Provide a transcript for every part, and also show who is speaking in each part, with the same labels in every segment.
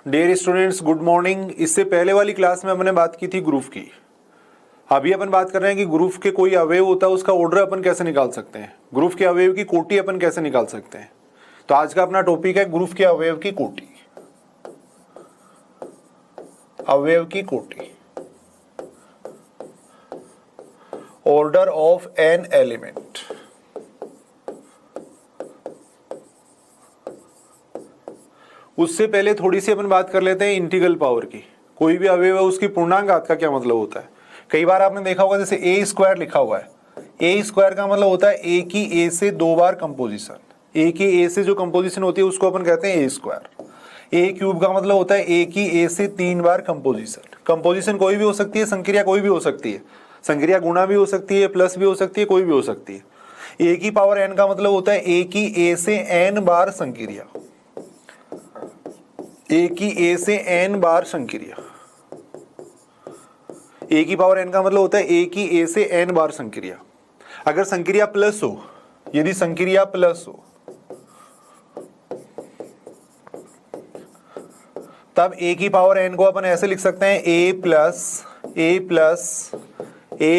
Speaker 1: Dear students, good morning. इससे पहले वाली क्लास में हमने बात की थी ग्रुप की। अभी अपन बात कर रहे हैं कि ग्रुप के कोई अवयव होता है, उसका ऑर्डर अपन कैसे निकाल सकते हैं, ग्रुप के अवयव की कोटि अपन कैसे निकाल सकते हैं। तो आज का अपना टॉपिक है ग्रुप के अवयव की कोटि। अवयव की कोटि, ऑर्डर ऑफ एन एलिमेंट। उससे पहले थोड़ी सी अपन बात कर लेते हैं इंटीग्रल पावर की। कोई भी अवयव है उसकी पूर्णांक घात का क्या मतलब होता है। कई बार आपने देखा होगा जैसे ए स्क्वायर लिखा हुआ है, ए स्क्वायर का मतलब होता है ए की ए से दो बार कंपोजिशन। ए की ए से जो कंपोजिशन होती है उसको अपन कहते हैं ए स्क्वायर। ए क्यूब का मतलब होता है ए की ए से तीन बार कंपोजिशन। कंपोजिशन कोई भी हो सकती है, संक्रिया कोई भी हो सकती है, संक्रिया गुणा भी हो सकती है, प्लस भी हो सकती है, कोई भी हो सकती है। ए की पावर एन का मतलब होता है ए की ए से एन बार संक्रिया, ए की ए से एन बार संक्रिया। ए की पावर एन का मतलब होता है ए की ए से एन बार संक्रिया। अगर संक्रिया प्लस हो, यदि संक्रिया प्लस हो, तब ए की पावर एन को अपन ऐसे लिख सकते हैं ए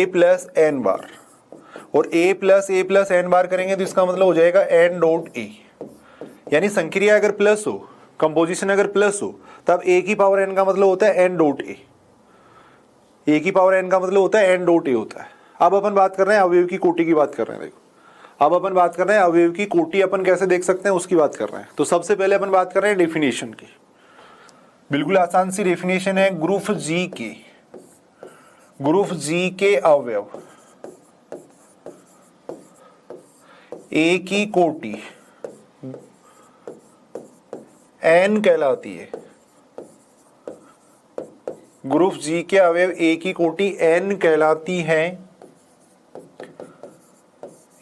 Speaker 1: प्लस एन बार। और ए प्लस एन बार करेंगे तो इसका मतलब हो जाएगा एन डॉट ए। यानी संक्रिया अगर प्लस हो, कंपोजिशन अगर प्लस हो, तब ए की पावर एन का मतलब होता है एन डॉट ए। ए की पावर एन का मतलब होता है एन डॉट ए होता है। अब अपन बात कर रहे हैं अवयव की कोटि की बात कर रहे हैं। देखो, अब अपन बात कर रहे हैं अवयव की कोटि अपन कैसे देख सकते हैं उसकी बात कर रहे हैं। तो सबसे पहले अपन बात कर रहे हैं डेफिनेशन की। बिल्कुल आसान सी डेफिनेशन है। ग्रुप जी के अवयव ए की कोटि एन कहलाती है। ग्रुप जी के अवयव ए की कोटि एन कहलाती है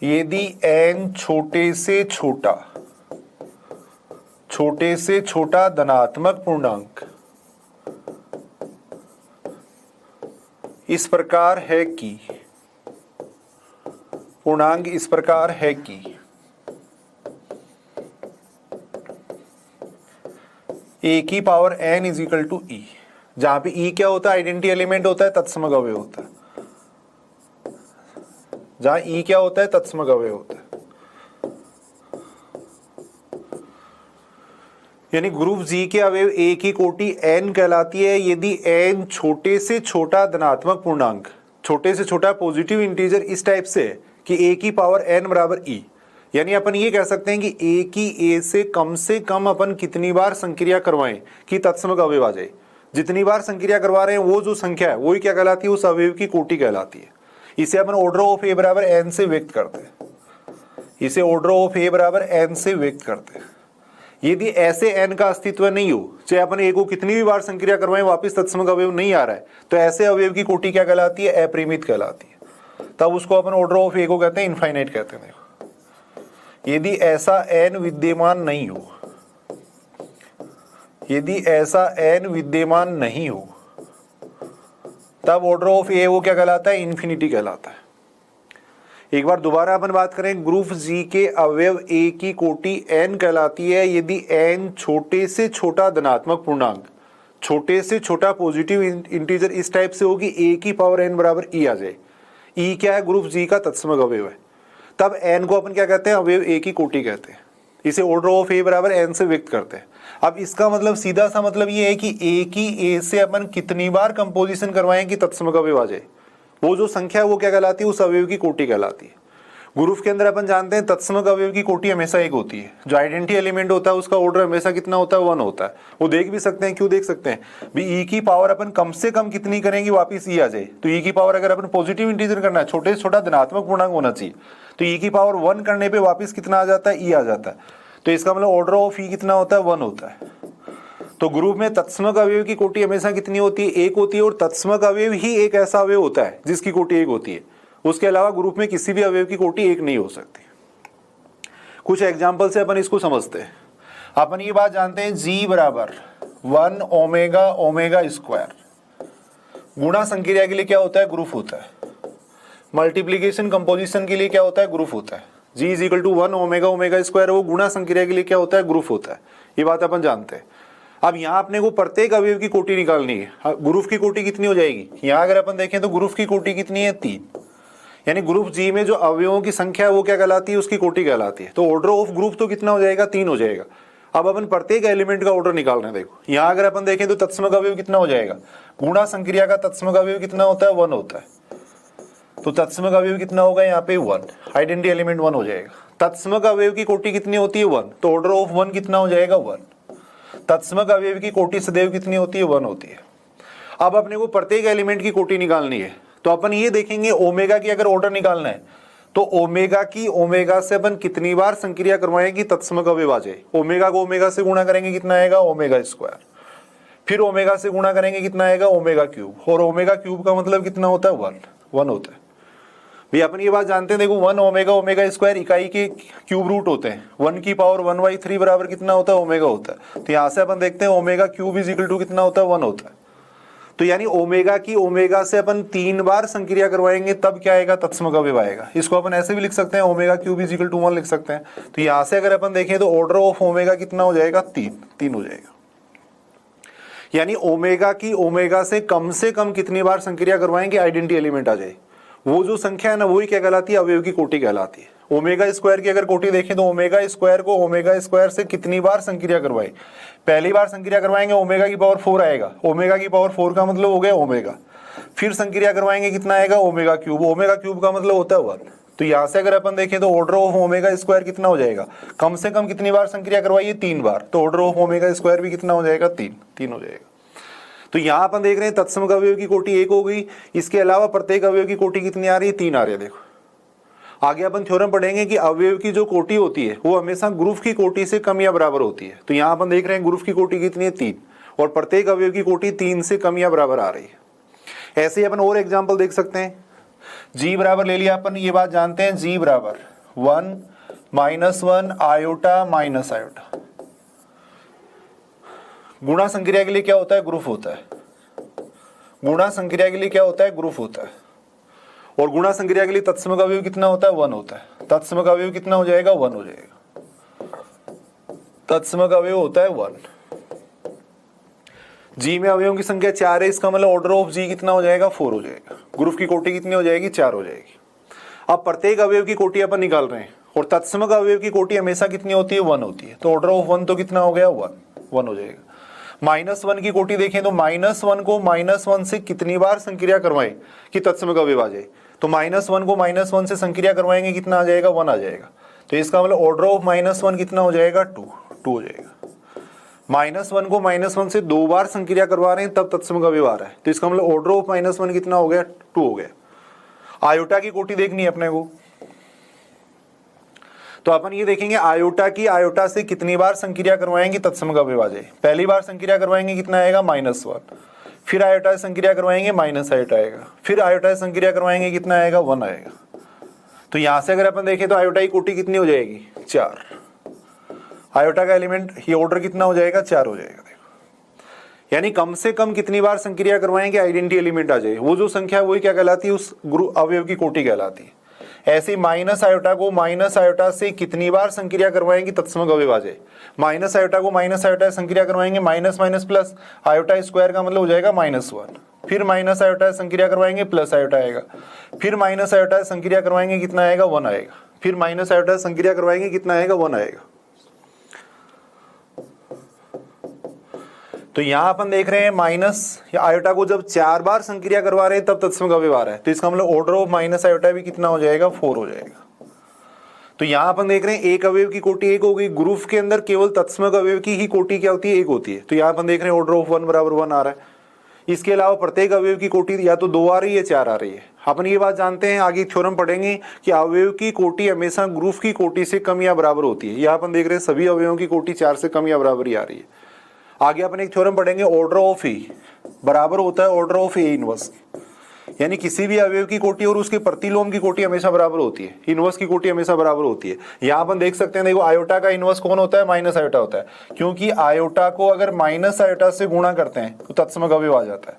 Speaker 1: यदि एन छोटे से छोटा धनात्मक पूर्णांक इस प्रकार है कि ए की power N is equal to E, जहां पे ई क्या होता है, आइडेंटिटी एलिमेंट होता है, तत्समक अवयव होता है। जहां ई क्या होता है, तत्समक अवयव होता है। यानी ग्रुप जी के अवयव ए की कोटि एन कहलाती है यदि एन छोटे से छोटा धनात्मक पूर्णांक, छोटे से छोटा पॉजिटिव इंटीजर इस टाइप से है कि ए की पावर एन बराबर ई। यानी अपन ये कह सकते हैं कि ए की ए से कम अपन कितनी बार संक्रिया करवाएं कि तत्समक अवयव आ जाए। जितनी बार संक्रिया करवा रहे हैं वो जो संख्या है वही क्या कहलाती है, उस अवयव की कोटि कहलाती है। इसे अपन ऑर्डर ऑफ ए बराबर एन से व्यक्त करते हैं। इसे ऑर्डर ऑफ ए बराबर एन से व्यक्त करते हैं। यदि ऐसे एन का अस्तित्व नहीं हो, चाहे अपन ए को कितनी भी बार संक्रिया करवाएं वापिस तत्समक अवयव नहीं आ रहा है, तो ऐसे अवयव की कोटि क्या कहलाती है, अपरिमित कहलाती है। तब उसको अपन ऑर्डर ऑफ ए को कहते हैं इनफाइनाइट कहते हैं। यदि ऐसा एन विद्यमान नहीं हो, यदि ऐसा एन विद्यमान नहीं हो, तब ऑर्डर ऑफ ए वो क्या कहलाता है, इन्फिनिटी कहलाता है। एक बार दोबारा अपन बात करें, ग्रुप जी के अवयव ए की कोटि एन कहलाती है यदि एन छोटे से छोटा धनात्मक पूर्णांक, छोटे से छोटा पॉजिटिव इंटीजर इस टाइप से हो कि ए की पावर एन बराबर ई आ जाए। ई क्या है, ग्रुप जी का तत्समक अवयव है। तब एन को अपन क्या कहते हैं, अवयव ए की कोटि कहते हैं। इसे ऑर्डर ऑफ ए बराबर एन से व्यक्त करते हैं। अब इसका मतलब सीधा सा मतलब ये है कि ए की ए से अपन कितनी बार कंपोजिशन करवाएं कि तत्समक अवयव आ जाए, वो जो संख्या है वो क्या कहलाती है, उस अवयव की कोटि कहलाती है। ग्रुप के अंदर अपन जानते हैं तत्समक अवयव की कोटि हमेशा एक होती है। जो आइडेंटिटी एलिमेंट होता है उसका ऑर्डर हमेशा कितना होता है, 1 होता है। वो देख भी सकते हैं, क्यों देख सकते हैं भी, ई की पावर अपन कम से कम कितनी करेंगे वापिस ई आ जाए। तो ई की पावर अगर अपन पॉजिटिव इंटीजर करना है, छोटे से छोटा धनात्मक पूर्णांक होना चाहिए, तो ई की पावर 1 करने पे वापिस कितना आ जाता है, ई आ जाता है। तो इसका मतलब ऑर्डर ऑफ ई कितना होता है, 1 होता है। तो ग्रुप में तत्समक अवयव की कोटि हमेशा कितनी होती है, 1 होती है। और तत्समक अवयव ही एक ऐसा अवयव होता है जिसकी कोटि 1 होती है। उसके अलावा ग्रुप में किसी भी अवयव की कोटि 1 नहीं हो सकती। कुछ एग्जाम्पल से अपन इसको समझते हैं। अपन ये बात जानते हैं, जी बराबर 1 ओमेगा ओमेगा स्क्वायर गुणा संक्रिया के लिए क्या होता है, ग्रुप होता है। मल्टीप्लीकेशन कंपोजिशन के लिए क्या होता है, ग्रुप होता है। G is equal to 1 omega omega square, वो गुणा संक्रिया के लिए क्या होता है, ग्रुप होता है। ये बात अपन जानते हैं। अब यहाँ अपने को प्रत्येक अवयव की कोटि निकालनी है। ग्रुप की कोटि कितनी हो जाएगी, यहाँ अगर अपन देखें तो ग्रुप की कोटि कितनी है 3, यानी ग्रुप जी में जो अवयवों की संख्या है वो क्या कहलाती है, उसकी कोटि कहलाती है। तो ऑर्डर ऑफ ग्रुप तो कितना हो जाएगा, 3 हो जाएगा। अब अपन प्रत्येक एलिमेंट का ऑर्डर निकाल रहे हैं। देखो यहाँ अगर अपन देखें तो तत्समक अवयव कितना हो जाएगा, गुणा संक्रिया का तत्समक अवयव कितना होता है, 1 होता है। तो तत्समक अवयव कितना होगा यहाँ पे 1, आइडेंटिटी एलिमेंट 1 हो जाएगा। तत्समक अवयव की कोटि कितनी होती है 1, तो ऑर्डर ऑफ 1 कितना हो जाएगा 1। तत्समक अवयव की कोटि सदैव कितनी होती है, 1 होती है। अब अपने को प्रत्येक एलिमेंट की कोटि निकालनी है, तो अपन ये देखेंगे ओमेगा की अगर ऑर्डर निकालना है तो ओमेगा की ओमेगा से अपन कितनी बार संक्रिया करवाएंगे तत्समक अवयव आ जाए। ओमेगा को ओमेगा से गुणा करेंगे कितना आएगा, ओमेगा स्क्वायर। फिर ओमेगा से गुणा करेंगे कितना आएगा, ओमेगा क्यूब। और ओमेगा क्यूब का मतलब कितना होता है, 1 होता है। भाई अपन ये बात जानते हैं, देखो 1 ओमेगा ओमेगा स्क्वायर इकाई के क्यूब रूट होते हैं। 1 की पावर 1/3 बराबर कितना होता है, ओमेगा होता है। तो यहाँ से अपन देखते हैं omega cube is equal to कितना होता है, 1 होता है। तो यानी ओमेगा की ओमेगा से अपन 3 बार संक्रिया करवाएंगे तब क्या आएगा, तत्समक अवयव आएगा। इसको अपन ऐसे भी लिख सकते हैं, omega cube is equal to 1 लिख सकते हैं। तो यहाँ से अगर अपन देखें तो ऑर्डर ऑफ ओमेगा कितना हो जाएगा, 3 हो जाएगा। यानी ओमेगा की ओमेगा से कम कितनी बार संक्रिया करवाएंगे आइडेंटिटी एलिमेंट आ जाए। वो जो संख्या है ना वही क्या कहलाती है, अवयव की कोटि कहलाती है। ओमेगा स्क्वायर की अगर कोटि देखें तो ओमेगा स्क्वायर को ओमेगा स्क्वायर से कितनी बार संक्रिया करवाए, पहली बार संक्रिया करवाएंगे ओमेगा की पावर 4 आएगा। ओमेगा की पावर 4 का मतलब हो गया ओमेगा। फिर संक्रिया करवाएंगे कितना आएगा, ओमेगा क्यूब। ओमेगा क्यूब का मतलब होता है 1। तो यहाँ से अगर अपन देखें तो ऑर्डर ऑफ ओमेगा स्क्वायर कितना हो जाएगा, कम से कम कितनी बार संक्रिया करवाइए, 3 बार। तो ऑर्डर ऑफ ओमेगा स्क्वायर भी कितना हो जाएगा, 3 हो जाएगा। तो यहाँ अपन देख रहे हैं तत्समक अवयव की कोटि 1 हो गई। इसके अलावा प्रत्येक अवयव की कोटि कितनी आ रही है, 3 आ रही है। देखो आगे अपन थ्योरम पढ़ेंगे कि अवयव की जो कोटि होती है वो हमेशा ग्रुप की कोटि से कम या बराबर होती है। तो यहाँ अपन देख रहे हैं ग्रुप की कोटि कितनी है, 3, और प्रत्येक अवयव की कोटि 3 से कम या बराबर आ रही है। ऐसे ही अपन और एग्जाम्पल देख सकते हैं। जी बराबर ले लिया अपन, ये बात जानते हैं, जी बराबर 1 -1 आयोटा माइनस आयोटा। गुणा संक्रिया के लिए क्या होता है, ग्रुप होता है। गुणा संक्रिया के लिए क्या होता है, ग्रुप होता है। और गुणा संक्रिया के लिए तत्समक अवयव कितना होता है, 1 होता है। तत्समक अवयव कितना हो जाएगा, 1 हो जाएगा। तत्समक अवयव होता है 1। जी में अवयवों की संख्या 4 है, इसका मतलब ऑर्डर ऑफ जी कितना हो जाएगा, 4 हो जाएगा। ग्रुप की कोटि कितनी हो जाएगी, 4 हो जाएगी। अब प्रत्येक अवयव की कोटि अपन निकाल रहे हैं, और तत्समक अवयव की कोटि हमेशा कितनी होती है, 1 होती है। तो ऑर्डर ऑफ 1 तो कितना हो गया, 1 हो जाएगा। -1 की कोटि देखें तो -1 को -1 से कितनी बार संक्रिया करवाएं कि तत्समक अवयव आ जाए। तो -1 को -1 से संक्रिया करवाएंगे कितना आ जाएगा, 1 आ जाएगा। तो इसका मतलब ऑर्डर ऑफ -1 कितना हो जाएगा, 2 हो जाएगा। -1 को -1 से 2 बार संक्रिया करवा रहे हैं तब तत्समक अवयव आ रहा है। तो इसका मतलब ऑर्डर ऑफ -1 कितना हो गया, 2 हो गया। आयोटा की कोटि देखनी है अपने को, तो अपन ये देखेंगे आयोटा की आयोटा से कितनी बार संक्रिया करवाएंगे तत्समक अवयव आ जाए। पहली बार संक्रिया करवाएंगे कितना आएगा, -1। फिर आयोटा से संक्रिया करवाएंगे माइनस आयोटा आएगा। फिर आयोटा से संक्रिया करवाएंगे कितना आएगा, 1 आएगा। तो यहां से अगर अपन देखें तो आयोटा की कोटि कितनी हो जाएगी, 4। आयोटा का एलिमेंट ये ऑर्डर कितना हो जाएगा, 4 हो जाएगा। देखो यानी कम से कम कितनी बार संक्रिया करवाएंगे आइडेंटिटी एलिमेंट आ जाए। वो जो संख्या है वही क्या कहलाती है, उस ग्रुप अवयव की कोटि कहलाती है। ऐसे माइनस आयोटा को माइनस आयोटा से कितनी बार संक्रिया करवाएंगे तत्समक अवयव आ जाए। माइनस आयोटा को माइनस आयोटा से संक्रिया करवाएंगे, minus minus plus, iota square का मतलब हो जाएगा -1। फिर माइनस आयोटा से संक्रिया करवाएंगे, प्लस आयोटा आएगा। फिर माइनस आयोटा से संक्रिया करवाएंगे कितना आएगा, 1 आएगा। फिर माइनस आयोटा से संक्रिया करवाएंगे कितना आएगा, 1 आएगा। तो यहां अपन देख रहे हैं माइनस आयोटा को जब 4 बार संक्रिया करवा रहे हैं तब तत्समक अवयव आ रहा है। तो इसका मतलब ऑर्डर ऑफ माइनस आयोटा भी कितना हो जाएगा, 4 हो जाएगा। तो यहां अपन देख रहे हैं एक अवयव की कोटि 1 हो गई। ग्रुप के अंदर केवल तत्समक अवयव की ही कोटि क्या होती है, 1 होती है। तो यहां अपन देख रहे हैं ऑर्डर ऑफ 1 बराबर 1 आ रहा है। इसके अलावा प्रत्येक अवयव की कोटि या तो 2 आ रही है, 4 आ रही है। अपन ये बात जानते हैं, आगे थ्योरम पढ़ेंगे कि अवयव की कोटि हमेशा ग्रुप की कोटि से कम या बराबर होती है। यहाँ अपन देख रहे हैं सभी अवयवों की कोटि 4 से कम या बराबर ही आ रही है। आगे अपन एक थ्योरम पढ़ेंगे, ऑर्डर ऑफ ए बराबर होता है ऑर्डर ऑफ ए इनवर्स। यानी किसी भी अवयव की कोटि और उसके प्रतिलोम की कोटि हमेशा बराबर होती है, इनवर्स की कोटि हमेशा बराबर होती है। यहाँ अपन देख सकते हैं, देखो आयोटा का इनवर्स कौन होता है, माइनस आयोटा होता है। क्योंकि आयोटा को अगर माइनस आयोटा से गुणा करते हैं तो तत्समक अवयव आ जाता है।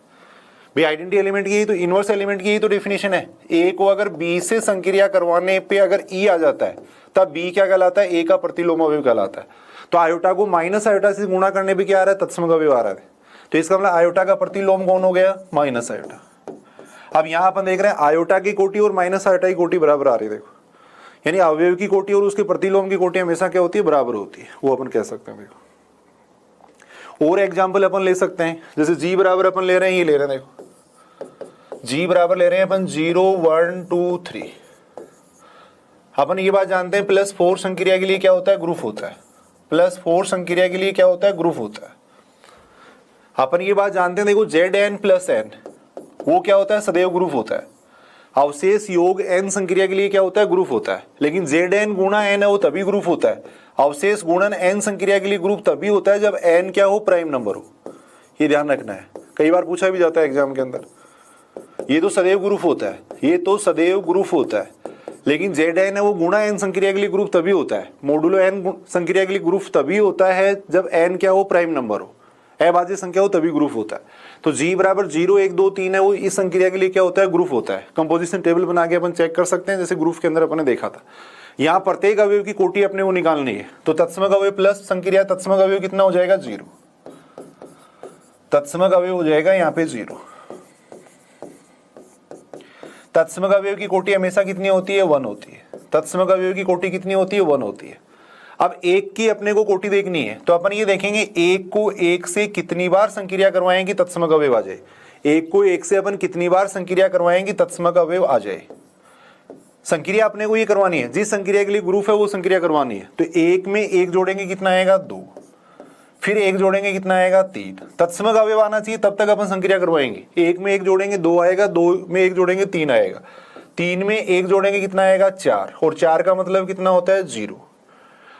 Speaker 1: भाई आइडेंटिटी एलिमेंट की तो इनवर्स एलिमेंट की तो डेफिनेशन है, ए को अगर बी से संक्रिया करवाने पे अगर ई आ जाता है तब बी क्या कहलाता है, ए का प्रतिलोम अवयव कहलाता है। तो आयोटा को माइनस आयोटा से गुणा करने पे क्या आ रहा है, तत्सम अवयव आ रहा है। तो इसका मतलब आयोटा का प्रतिलोम कौन हो गया, माइनस आयोटा। अब यहां अपन देख रहे हैं आयोटा की कोटि और माइनस आयोटा की कोटि बराबर आ रही है, देखो, यानी अवयव की कोटि और उसके प्रतिलोम की कोटि हमेशा क्या होती है, बराबर होती है, वो अपन कह सकते हैं। देखो और एग्जाम्पल अपन ले सकते हैं, जैसे जी बराबर अपन ले रहे हैं, ये ले रहे हैं, देखो जी बराबर ले रहे हैं अपन 0 1 2 3। अपन ये बात जानते हैं +4 संक्रिया के लिए क्या होता है, ग्रुप होता है। +4 संक्रिया के लिए क्या होता है, ग्रुप होता है। अपन ये बात जानते हैं, देखो Zn + n वो क्या होता है, सदैव ग्रुप होता है। अवशेष योग n संक्रिया के लिए क्या होता है, ग्रुप होता है। लेकिन Zn गुणा n है वो तभी ग्रुप होता है। अवशेष गुणन n संक्रिया के लिए ग्रुप तभी होता है जब n क्या हो, प्राइम नंबर हो। ये ध्यान रखना है, कई बार पूछा भी जाता है एग्जाम के अंदर। ये तो सदैव ग्रुप होता है, ये तो सदैव ग्रुप होता है। लेकिन Zn है वो गुणा n संक्रिया के लिए ग्रुप तभी होता है, मोडुलो n संक्रिया के लिए ग्रुप तभी होता है जब n क्या हो, प्राइम नंबर हो, अभाज्य संख्या हो, तभी ग्रुप होता है। तो G बराबर 0 1 2 3 है वो इस संक्रिया के लिए क्या होता है, ग्रुप होता है। कंपोजिशन टेबल बना के अपन चेक कर सकते हैं, जैसे ग्रुप के अंदर अपन ने देखा था। यहाँ प्रत्येक अवयव की कोटि अपने को निकालनी है। तो तत्समक अवयव प्लस संक्रिया तत्समक अवयव कितना हो जाएगा, 0। तत्समक अवयव हो जाएगा यहाँ पे 0। तत्समक अवयव की कोटि हमेशा कितनी होती है, 1 होती है। तत्समक अवयव की कोटि कितनी होती है, 1 होती है। अब एक की अपने को कोटि देखनी है, तो अपन ये देखेंगे एक को एक से कितनी बार संक्रिया करवाएंगे तत्समक अवयव आ जाए। एक को एक से अपन कितनी बार संक्रिया करवाएंगे तत्समक अवयव आ जाए। संक्रिया अपने को ये करवानी है, जिस संक्रिया के लिए ग्रुप है वो संक्रिया करवानी है। तो एक में एक जोड़ेंगे कितना आएगा, 2। फिर एक जोड़ेंगे कितना आएगा, 3। तत्समक अवयव आना चाहिए तब तक अपन संक्रिया करवाएंगे। एक में एक जोड़ेंगे 2 आएगा, 2 में एक जोड़ेंगे 3 आएगा, 3 में एक जोड़ेंगे कितना आएगा, 4, और 4 का मतलब कितना होता है, 0।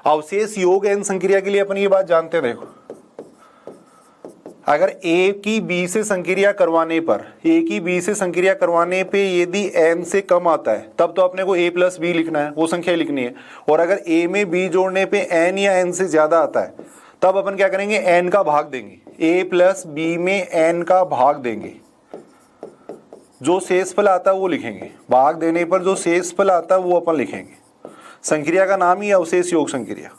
Speaker 1: अवशेष योग n संक्रिया के लिए अपन ये बात जानते हैं, देखो अगर a की b से संक्रिया करवाने पर, a की b से संक्रिया करवाने पे यदि n से कम आता है तब तो अपने को a + b लिखना है, वो संख्या लिखनी है। और अगर a में b जोड़ने पे n या n से ज्यादा आता है तब अपन क्या करेंगे, n का भाग देंगे, a + b में n का भाग देंगे, जो शेषफल आता है वो लिखेंगे। भाग देने पर जो शेषफल आता है वो अपन लिखेंगे। संक्रिया का नाम ही अवशेष योग संक्रिया,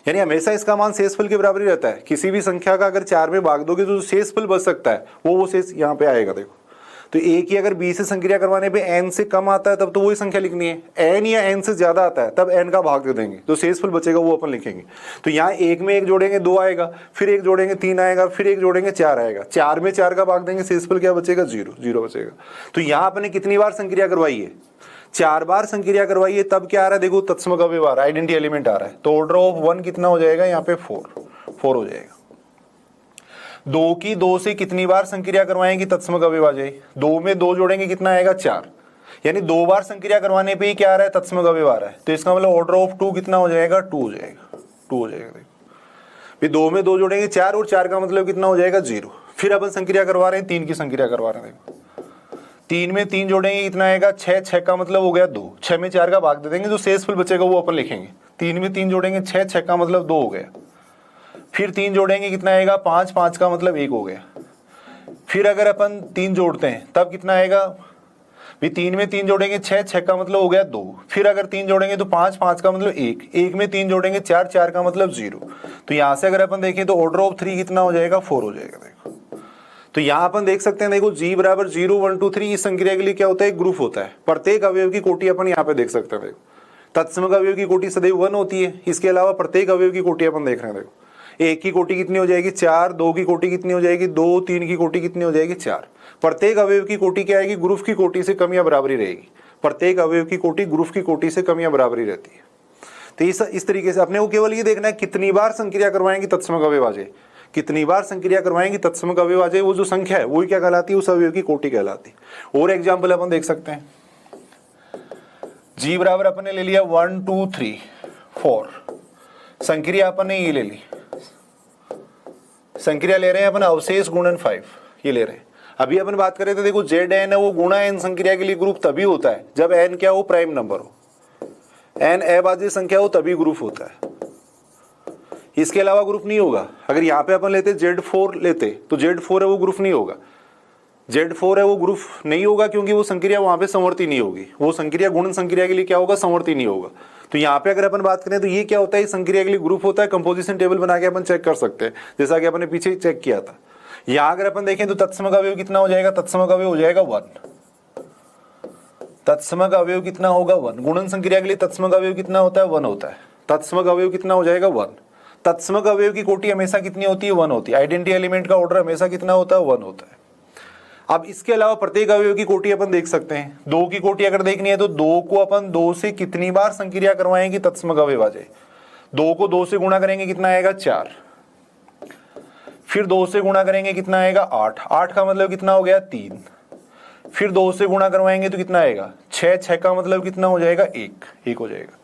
Speaker 1: यानी हमेशा इसका मान शेषफल के बराबर ही रहता है। किसी भी संख्या का अगर 4 में भाग दोगे तो जो शेषफल बच सकता है वो शेष यहाँ पे आएगा। देखो तो a की अगर b से संक्रिया करवाने पे n से कम आता है तब तो वही संख्या लिखनी है। n या n से ज्यादा आता है तब n का भाग दे देंगे, जो शेषफल बचेगा वो अपन लिखेंगे। तो यहाँ एक में एक जोड़ेंगे 2 आएगा, फिर एक जोड़ेंगे 3 आएगा, फिर एक जोड़ेंगे 4 आएगा, 4 में 4 का भाग देंगे, शेषफल क्या बचेगा, 0 बचेगा। तो यहाँ अपने कितनी बार संक्रिया करवाई है, 4 बार संक्रिया करवाइए, तब क्या आ रहा है, देखो तत्समक अवयव आ रहा है, आइडेंटिटी एलिमेंट आ रहा है। तो ऑर्डर ऑफ 1 कितना हो जाएगा, यहाँ पे 4 हो जाएगा। 2 की 2 से कितनी बार संक्रिया करवाएंगे तत्समक अवयव आ जाए, 2 में 2 जोड़ेंगे कितना आएगा, 4, यानी 2 बार संक्रिया करवाने पे ही क्या आ रहा है, तत्समक अवयव आ रहा है। तो इसका मतलब ऑर्डर ऑफ 2 कितना हो जाएगा, 2 हो जाएगा, 2 हो जाएगा। देखो फिर 2 में 2 जोड़ेंगे 4, और 4 का मतलब कितना हो जाएगा, 0। फिर अपन संक्रिया करवा रहे हैं, 3 की संक्रिया करवा रहे हैं। देखो 3 में 3 जोड़ेंगे कितना आएगा, 6, 6 का मतलब हो गया 2, 6 में 4 का भाग दे देंगे, जो शेषफल बचेगा वो अपन लिखेंगे। 3 में 3 जोड़ेंगे 6, 6 का मतलब 2 हो गया। फिर 3 जोड़ेंगे कितना आएगा, 5, 5 का मतलब 1 हो गया। फिर अगर अपन 3 जोड़ते हैं तब कितना आएगा, भी 3 में 3 जोड़ेंगे 6, 6 का मतलब हो गया 2। फिर अगर 3 जोड़ेंगे तो 5, 5 का मतलब 1, 1 में 3 जोड़ेंगे 4, 4 का मतलब 0। तो यहाँ से अगर अपन देखें तो ऑर्डर ऑफ 3 कितना हो जाएगा, 4 हो जाएगा। देखो तो यहाँ अपन देख सकते हैं, देखो G बराबर 0 1 2 3 इस संक्रिया के लिए क्या होता है, एक ग्रुप होता है। प्रत्येक अवयव की कोटि अपन यहाँ पे देख सकते हैं। देखो तत्समक अवयव की कोटि सदैव 1 होती है, इसके अलावा प्रत्येक अवयव की कोटि अपन देख रहे हैं। देखो 1 की कोटि कितनी हो जाएगी, 4, 2 की कोटि कितनी हो जाएगी, 2, 3 की कोटि कितनी हो जाएगी, 4। प्रत्येक अवयव की कोटि क्या आएगी, ग्रुप की कोटि से कम या बराबरी रहेगी। प्रत्येक अवयव की कोटि ग्रुप की कोटि से कम या बराबरी रहती है। तो इस तरीके से अपने को केवल ये देखना है कितनी बार संक्रिया करवाएंगे तत्समक अवयव आ जाए, कितनी बार संक्रिया करवाएंगे तत्समक अवयव आ जाए, वो जो संख्या है वही क्या कहलाती है, उस अवयव की कोटि कहलाती है। और एग्जाम्पल अपन देख सकते हैं, G बराबर अपन ने ले लिया 1 2 3 4, संक्रिया अपन ने ये ले ली, संक्रिया ले रहे हैं अपन अवशेष गुणन 5, ये ले रहे हैं। अभी अपन बात करें तो देखो Zn है वो गुणा n संक्रिया के लिए ग्रुप तभी होता है जब n क्या हो, प्राइम नंबर हो, n अभाज्य संख्या हो तभी ग्रुप होता है, इसके अलावा ग्रुप नहीं होगा। अगर यहाँ पे अपन लेते Z4 लेते तो Z4 है वो ग्रुप नहीं होगा, Z4 है वो ग्रुप नहीं होगा क्योंकि वो संक्रिया वहां पे समवर्ती नहीं होगी, वो संक्रिया गुणन संक्रिया के लिए क्या होगा, समवर्ती नहीं होगा। तो यहाँ पे अगर अपन बात करें तो ये क्या होता है, संक्रिया के लिए ग्रुप होता है, कंपोजिशन टेबल बना के अपन चेक कर सकते हैं, जैसा कि अपन ने पीछे चेक किया था। यहाँ अगर अपन देखें तो तत्समक अवयव कितना हो जाएगा, तत्समक अवयव हो जाएगा 1। तत्समक अवयव कितना होगा 1। गुणन संक्रिया के लिए तत्समक अवयव कितना होता है, 1 होता है। तत्समक अवयव कितना हो जाएगा 1। तत्समक अवयव की कोटि हमेशा कितनी होती है, 1 होती है। आइडेंटिटी एलिमेंट का ऑर्डर हमेशा कितना होता है, 1 होता है। अब इसके अलावा प्रत्येक अवयव की कोटि अपन देख सकते हैं। 2 की कोटि अगर देखनी है तो 2 को अपन 2 से कितनी बार संक्रिया करवाएंगे तत्समक अवयव आ जाए। 2 को 2 से गुणा करेंगे कितना आएगा, 4। फिर 2 से गुणा करेंगे कितना आएगा, 8। 8 का मतलब कितना हो गया, 3। फिर 2 से गुणा करवाएंगे तो कितना आएगा, 6। 6 का मतलब कितना हो जाएगा, 1 हो जाएगा।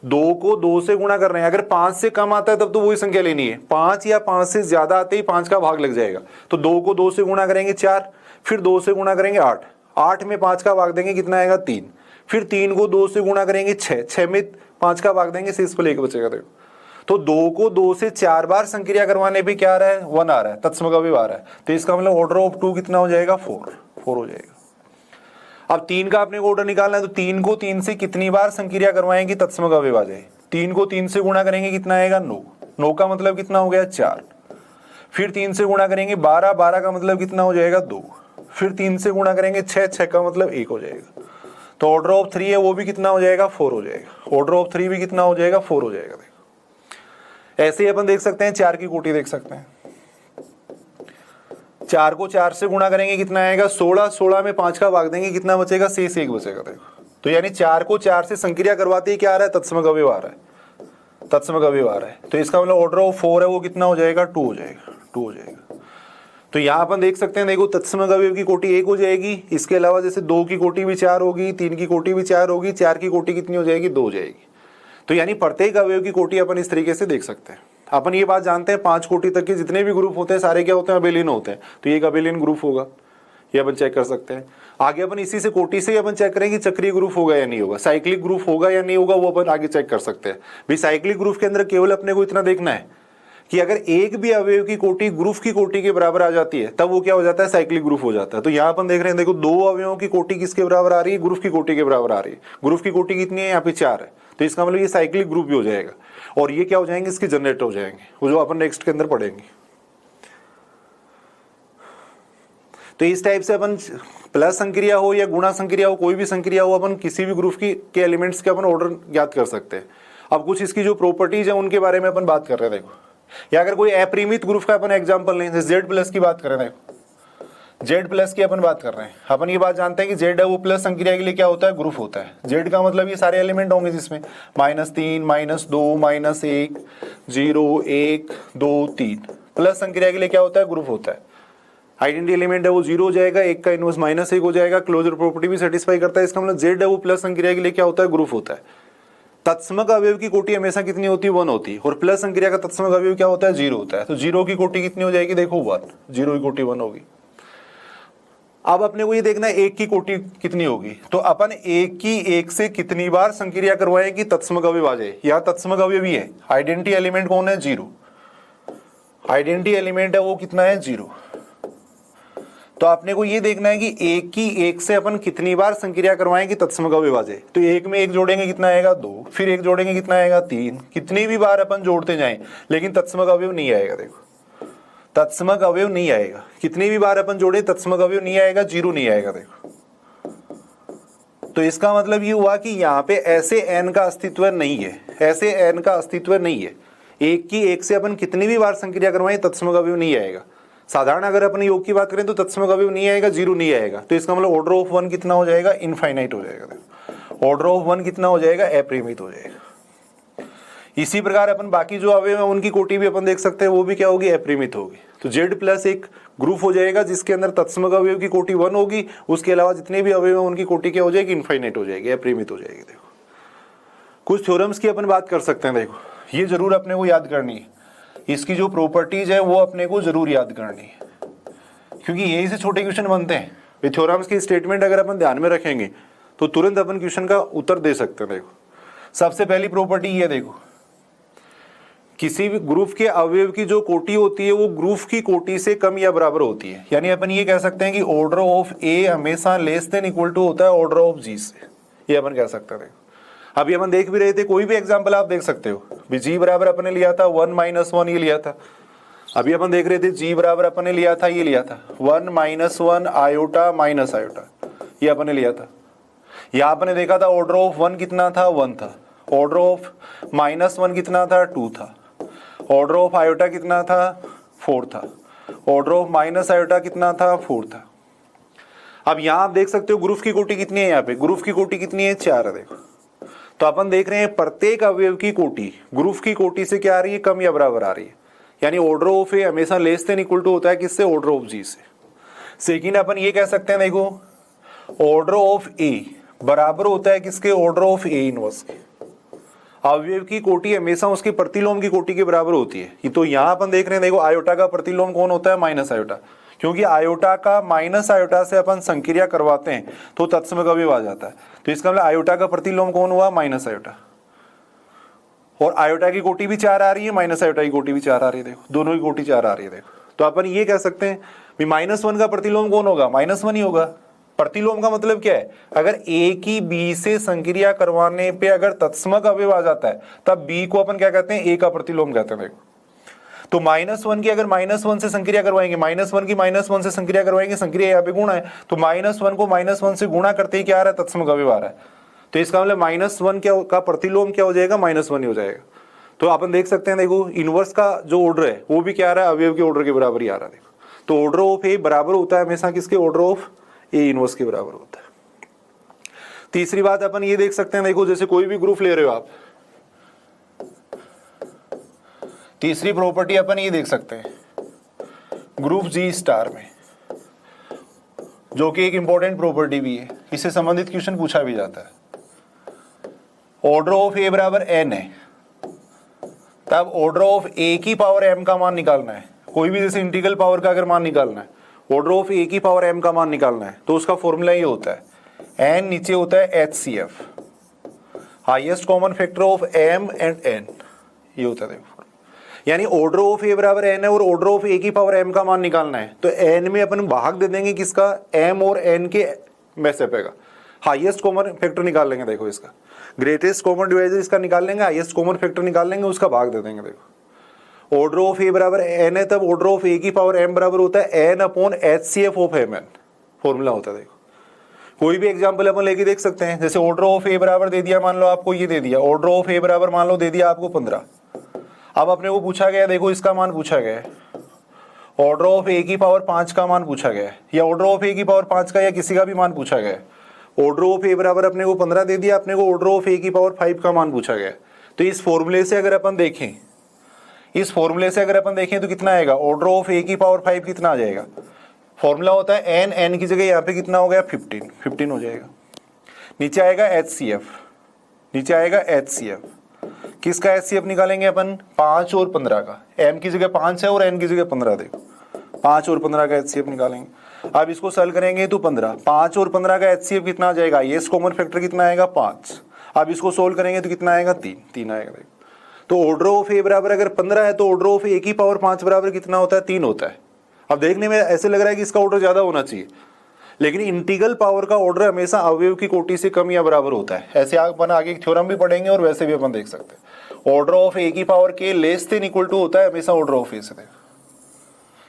Speaker 1: 2 को 2 से गुणा कर रहे हैं, अगर 5 से कम आता है तब तो वही संख्या लेनी है। 5 या 5 से ज्यादा आते ही 5 का भाग लग जाएगा। तो 2 को 2 से गुणा करेंगे 4, फिर 2 से गुणा करेंगे 8। 8 में 5 का भाग देंगे कितना आएगा, 3। फिर 3 को 2 से गुणा करेंगे 6। 6 में 5 का भाग देंगे, शेष को 1 बचेगा। देखो तो 2 को 2 से 4 बार संक्रिया करवाने पे क्या आ रहा है, 1 आ रहा है, तत्समक अवयव आ रहा है। तो इसका मतलब ऑर्डर ऑफ 2 कितना हो जाएगा, 4 हो जाएगा। अब 3 का आपने ऑर्डर निकालना है तो 3 को 3 से कितनी बार संक्रिया करवाएंगे तत्समक अवयव आ जाए। 3 को 3 से गुणा करेंगे कितना आएगा, 9। 9 का मतलब कितना हो गया, 4। फिर 3 से गुणा करेंगे 12। 12 का मतलब कितना हो जाएगा, 2। फिर 3 से गुणा करेंगे 6। 6 का मतलब 1 हो जाएगा। तो ऑर्डर ऑफ 3 है वो भी कितना हो जाएगा, 4 हो जाएगा। ऑर्डर ऑफ 3 भी कितना हो जाएगा, 4 हो जाएगा। देखो ऐसे ही अपन देख सकते हैं 4 की कोटि देख सकते हैं। 4 को 4 से गुणा करेंगे कितना आएगा, 16। 16 में 5 का भाग देंगे कितना बचेगा, शेष 1 बचेगा। देखो तो यानी 4 को 4 से संक्रिया करवाते ही क्या आ रहा है, तत्समक अवयव आ रहा है, तत्समक अवयव आ रहा है। तो इसका मतलब ऑर्डर ऑफ 4 है वो कितना हो जाएगा, 2 हो जाएगा, 2 हो जाएगा। तो यहाँ अपन देख सकते हैं, देखो तत्समक अवयव की कोटि 1 हो जाएगी। इसके अलावा जैसे 2 की कोटि भी 4 होगी, 3 की कोटि भी 4 होगी, 4 की कोटि कितनी हो जाएगी, 2 हो जाएगी। तो यानी प्रत्येक अवयव की कोटि अपन इस तरीके से देख सकते हैं। अपन ये बात जानते हैं 5 कोटि तक के जितने भी ग्रुप होते हैं सारे क्या होते हैं, अबेलियन होते हैं। तो ये एक अबेलियन ग्रुप होगा, ये अपन चेक कर सकते हैं। आगे अपन इसी से कोटि से ही अपन चेक करेंगे चक्रीय ग्रुप होगा या नहीं होगा, साइक्लिक ग्रुप होगा या नहीं होगा, वो अपन आगे चेक कर सकते हैं। भाई साइक्लिक ग्रुप के अंदर केवल अपने को इतना देखना है कि अगर एक भी अवयव की कोटि ग्रुप की कोटि के बराबर आ जाती है तब वो क्या हो जाता है, साइक्लिक ग्रुप हो जाता है। तो यहाँ अपन देख रहे हैं, देखो 2 अवयवों की कोटि किसके बराबर आ रही है, ग्रुप की कोटि के बराबर आ रही है। ग्रुप की कोटि कितनी है, यहाँ पे 4 है। तो इसका मतलब ये साइक्लिक ग्रुप भी हो जाएगा। और ये क्या हो जाएंगे, इसके जनरेटर हो जाएंगे, वो जो अपन नेक्स्ट के अंदर पढ़ेंगे। तो इस टाइप से अपन प्लस संक्रिया हो या गुणा संक्रिया हो, कोई भी संक्रिया हो, अपन किसी भी ग्रुप के एलिमेंट्स के अपन ऑर्डर ज्ञात कर सकते हैं। अब कुछ इसकी जो प्रॉपर्टीज है उनके बारे में अपन बात कर रहे हैं। देखो या अगर कोई अपरिमित ग्रुप का अपन एग्जांपल लें, जैसे Z प्लस की बात कर रहे हैं। देखो Z प्लस की अपन बात कर रहे हैं। अपन ये बात जानते हैं कि Z है वो प्लस संक्रिया के लिए क्या होता है, ग्रुप होता है। Z का मतलब ये सारे एलिमेंट होंगे जिसमें -3 -2 -1 0 1 2 3 प्लस संक्रिया के लिए क्या होता है, ग्रुप होता है। आइडेंटिटी एलिमेंट है वो 0 हो जाएगा, 1 का इनवर्स -1 हो जाएगा, क्लोजर प्रॉपर्टी भी सेटिस्फाई करता है। इसका मतलब Z है वो प्लस संक्रिया के लिए क्या होता है, ग्रुप होता है। तत्समक अवयव की कोटि हमेशा कितनी होती है, 1 होती है। और प्लस संक्रिया का तत्समक अवयव क्या होता है, 0 होता है। तो 0 की कोटि कितनी हो जाएगी, देखो 1, 0 की कोटि 1 होगी। अब अपने को ये देखना है 1 की कोटि कितनी होगी। तो अपन 1 की 1 से कितनी बार संक्रिया करवाएं कि तत्समक अवयव आ जाए। यहाँ तत्समक अवयव ही है, आइडेंटिटी एलिमेंट कौन है, 0। आइडेंटिटी एलिमेंट है वो कितना है, 0। तो आपने को ये देखना है कि 1 की 1 से अपन कितनी बार संक्रिया करवाएं कि तत्समक अवयव आ जाए। तो 1 में 1 जोड़ेंगे कितना आएगा, 2। फिर 1 जोड़ेंगे कितना आएगा, 3। कितनी भी बार अपन जोड़ते जाएं लेकिन तत्समक अवयव नहीं आएगा। देखो तत्समक अवयव नहीं आएगा, कितनी भी बार अपन जोड़े तत्समक अवयव नहीं आएगा, 0 नहीं आएगा। देखो तो इसका मतलब ये हुआ कि यहाँ पे ऐसे n का अस्तित्व नहीं है, ऐसे n का अस्तित्व नहीं है। 1 की 1 से अपन कितनी भी बार संक्रिया करवाएं तत्समक अवयव नहीं आएगा। साधारण अगर अपन योग की बात करें तो तत्समक अवयव नहीं आएगा, 0 नहीं आएगा। तो इसका मतलब ऑर्डर ऑफ 1 कितना हो जाएगा, इनफाइनाइट हो जाएगा। ऑर्डर ऑफ 1 कितना हो जाएगा, अपरिमित हो जाएगा। इसी प्रकार अपन बाकी जो अवयव है उनकी कोटि भी अपन देख सकते हैं, वो भी क्या होगी, अपरिमित होगी। तो Z प्लस एक ग्रुप हो जाएगा जिसके अंदर तत्समक अवयव की कोटि 1 होगी। उसके अलावा जितने भी अवयव है उनकी कोटि क्या हो जाएगी, इनफाइनाइट हो जाएगी, अपरिमित हो जाएगी। देखो कुछ थ्योरम्स की अपन बात कर सकते हैं। देखो ये जरूर अपने को याद करनी है, इसकी जो प्रॉपर्टीज है वो अपने को जरूर याद करनी है, क्योंकि यही से छोटे क्वेश्चन बनते हैं। थ्योरम्स की स्टेटमेंट अगर अपन ध्यान में रखेंगे तो तुरंत अपन क्वेश्चन का उत्तर दे सकते हैं। देखो सबसे पहली प्रॉपर्टी ये, देखो किसी भी ग्रुप के अवयव की जो कोटि होती है वो ग्रुप की कोटि से कम या बराबर होती है। यानी अपन ये कह सकते हैं कि ऑर्डर ऑफ A हमेशा लेस देन इक्वल टू होता है ऑर्डर ऑफ G से, ये अपन कह सकते हैं। देखो अभी अपन देख भी रहे थे, कोई भी एग्जाम्पल आप देख सकते हो। जी बराबर अपने लिया था 1 - 1 ये लिया था। अभी अपन देख रहे थे जी बराबर अपने लिया था, ये लिया था 1 - 1 आयोटा माइनस आयोटा, ये अपने लिया था। यहाँ अपने देखा था ऑर्डर ऑफ 1 कितना था, 1 था। ऑर्डर ऑफ -1 कितना था, 2 था। ऑर्डर ऑफ आयोटा कितना था, 4 था। ऑर्डर ऑफ माइनस आयोटा कितना था, 4 था। अब यहाँ आप देख सकते हो ग्रुप की कोटि कितनी है, यहाँ पे ग्रुप की कोटि कितनी है, 4 है। देखो तो अपन देख रहे हैं प्रत्येक अवयव की कोटि ग्रुप की कोटि से क्या आ रही है, कम या बराबर आ रही है। यानी ऑर्डर ऑफ ए हमेशा लेस देन इक्वल टू होता है किससे, ऑर्डर ऑफ जी से। सेकंड अपन ये कह सकते हैं, देखो ऑर्डर ऑफ ए बराबर होता है किसके, ऑर्डर ऑफ ए इनवर्स के। अवयव की कोटि हमेशा उसकी प्रतिलोम की कोटि के बराबर होती है। तो यहाँ अपन देख रहे हैं, देखो आयोटा का प्रतिलोम कौन होता है, माइनस आयोटा। क्योंकि आयोटा का माइनस आयोटा से अपन संक्रिया करवाते हैं तो तत्समक अवयव आ जाता है। तो इसका मतलब आयोटा का प्रतिलोम कौन हुआ, माइनस आयोटा। और आयोटा की कोटि भी 4 आ रही है, माइनस आयोटा की कोटि भी 4 आ रही है। देखो दोनों की कोटि 4 आ रही है। देखो तो अपन ये कह सकते हैं -1 का प्रतिलोम कौन होगा, -1 ही होगा। प्रतिलोम का मतलब क्या है, अगर ए की बी से संक्रिया करवाने पे अगर तत्समक अवयव आ जाता है तब बी को अपन क्या कहते हैं, ए का प्रतिलोम कहते हैं। देखो तो -1 की अगर -1 से संक्रिया करवाएंगे, -1 की -1 से संक्रिया करवाएंगे, संक्रिया यहाँ पे गुणा है, तो -1 को -1 से गुणा करते ही क्या आ रहा है, तत्समक अवयव आ रहा है। तो इसका मतलब -1 क्या का प्रतिलोम क्या हो जाएगा, -1 ही हो जाएगा। तो अपन देख सकते हैं, देखो इनवर्स का जो ऑर्डर है वो भी क्या आ रहा है, अवयव के ऑर्डर के बराबर ही आ रहा है। देखो तो ऑर्डर ऑफ ए बराबर होता है हमेशा किसके, ऑर्डर ऑफ ए इनवर्स के बराबर होता है। तीसरी बात अपन ये देख सकते हैं, देखो जैसे कोई भी ग्रुप ले रहे हो आप, तीसरी प्रॉपर्टी अपन ये देख सकते हैं ग्रुप जी स्टार में, जो कि एक इंपॉर्टेंट प्रॉपर्टी भी है, इससे संबंधित क्वेश्चन पूछा भी जाता है। ऑर्डर ऑफ ए बराबर एन है, तब ऑर्डर ऑफ ए की पावर एम का मान निकालना है। कोई भी जैसे इंटीग्रल पावर का अगर मान निकालना है, ऑर्डर ऑफ ए की पावर एम का मान निकालना है, तो उसका फॉर्मूला ये होता है, एन नीचे होता है HCF, highest common factor of M and N, ये होता है। यानी ऑर्डर ऑफ ए बराबर एन है और ऑर्डर ऑफ ए की पावर एम का मान निकालना है, तो एन में अपन भाग दे देंगे किसका, एम और एन के में से पेगा, हाईएस्ट कॉमन फैक्टर निकाल लेंगे। देखो इसका ग्रेटेस्ट कॉमन डिवाइजर इसका निकाल लेंगे, हाईएस्ट कॉमन फैक्टर निकाल लेंगे, उसका भाग दे देंगे। देखो ऑर्डर ऑफ ए बराबर एन है, तब ऑर्डर ऑफ ए की पावर एम बराबर होता है N upon HCF of M N, formula होता है। देखो कोई भी एग्जांपल अपन लेके देख सकते हैं, जैसे ऑर्डर ऑफ ए बराबर दे दिया, मान लो आपको ये दे दिया, ऑर्डर ऑफ ए बराबर मान लो दे दिया आपको 15। अब अपने को पूछा गया, देखो इसका मान पूछा गया है, ऑर्डर ऑफ ए की पावर 5 का मान पूछा गया है, या ऑर्डर ऑफ ए की पावर 5 का या किसी का भी मान पूछा गया है। ऑर्डर ऑफ ए बराबर अपने को 15 दे दिया, अपने को ऑर्डर ऑफ ए की पावर 5 का मान पूछा गया है। तो इस फॉर्मूले से अगर अपन देखें, इस फॉर्मूले से अगर अपन देखें तो कितना आएगा, ऑर्डर ऑफ ए की पावर 5 कितना आ जाएगा, फॉर्मूला होता है एन, एन की जगह यहाँ पे कितना हो गया 15 हो जाएगा। नीचे आएगा HCF, नीचे आएगा HCF, किसका HCF निकालेंगे अपन, 5 और 15 का, m की जगह 5 है और n की जगह 15, देखो 5 और 15 का HCF निकालेंगे। अब इसको सॉल्व करेंगे तो 15, 5 और 15 का HCF कितना आ जाएगा, ये कॉमन फैक्टर कितना आएगा 5। अब इसको सोल्व करेंगे तो कितना आएगा 3 आएगा। देखो तो ऑर्डर ऑफ ए बराबर अगर 15 है तो ऑर्डर ऑफ ए की पावर 5 बराबर कितना होता है, 3 होता है। अब देखने में ऐसे लग रहा है कि इसका ऑर्डर ज्यादा होना चाहिए, लेकिन इंटीग्रल पावर का ऑर्डर हमेशा अवयव की कोटि से कम या बराबर होता है। ऐसे अपन आगे थ्योरम भी पढ़ेंगे और वैसे भी अपन देख सकते हैं, ऑर्डर ऑफ ए की पावर के लेस देन इक्वल टू होता है हमेशा ऑर्डर ऑफ ए से।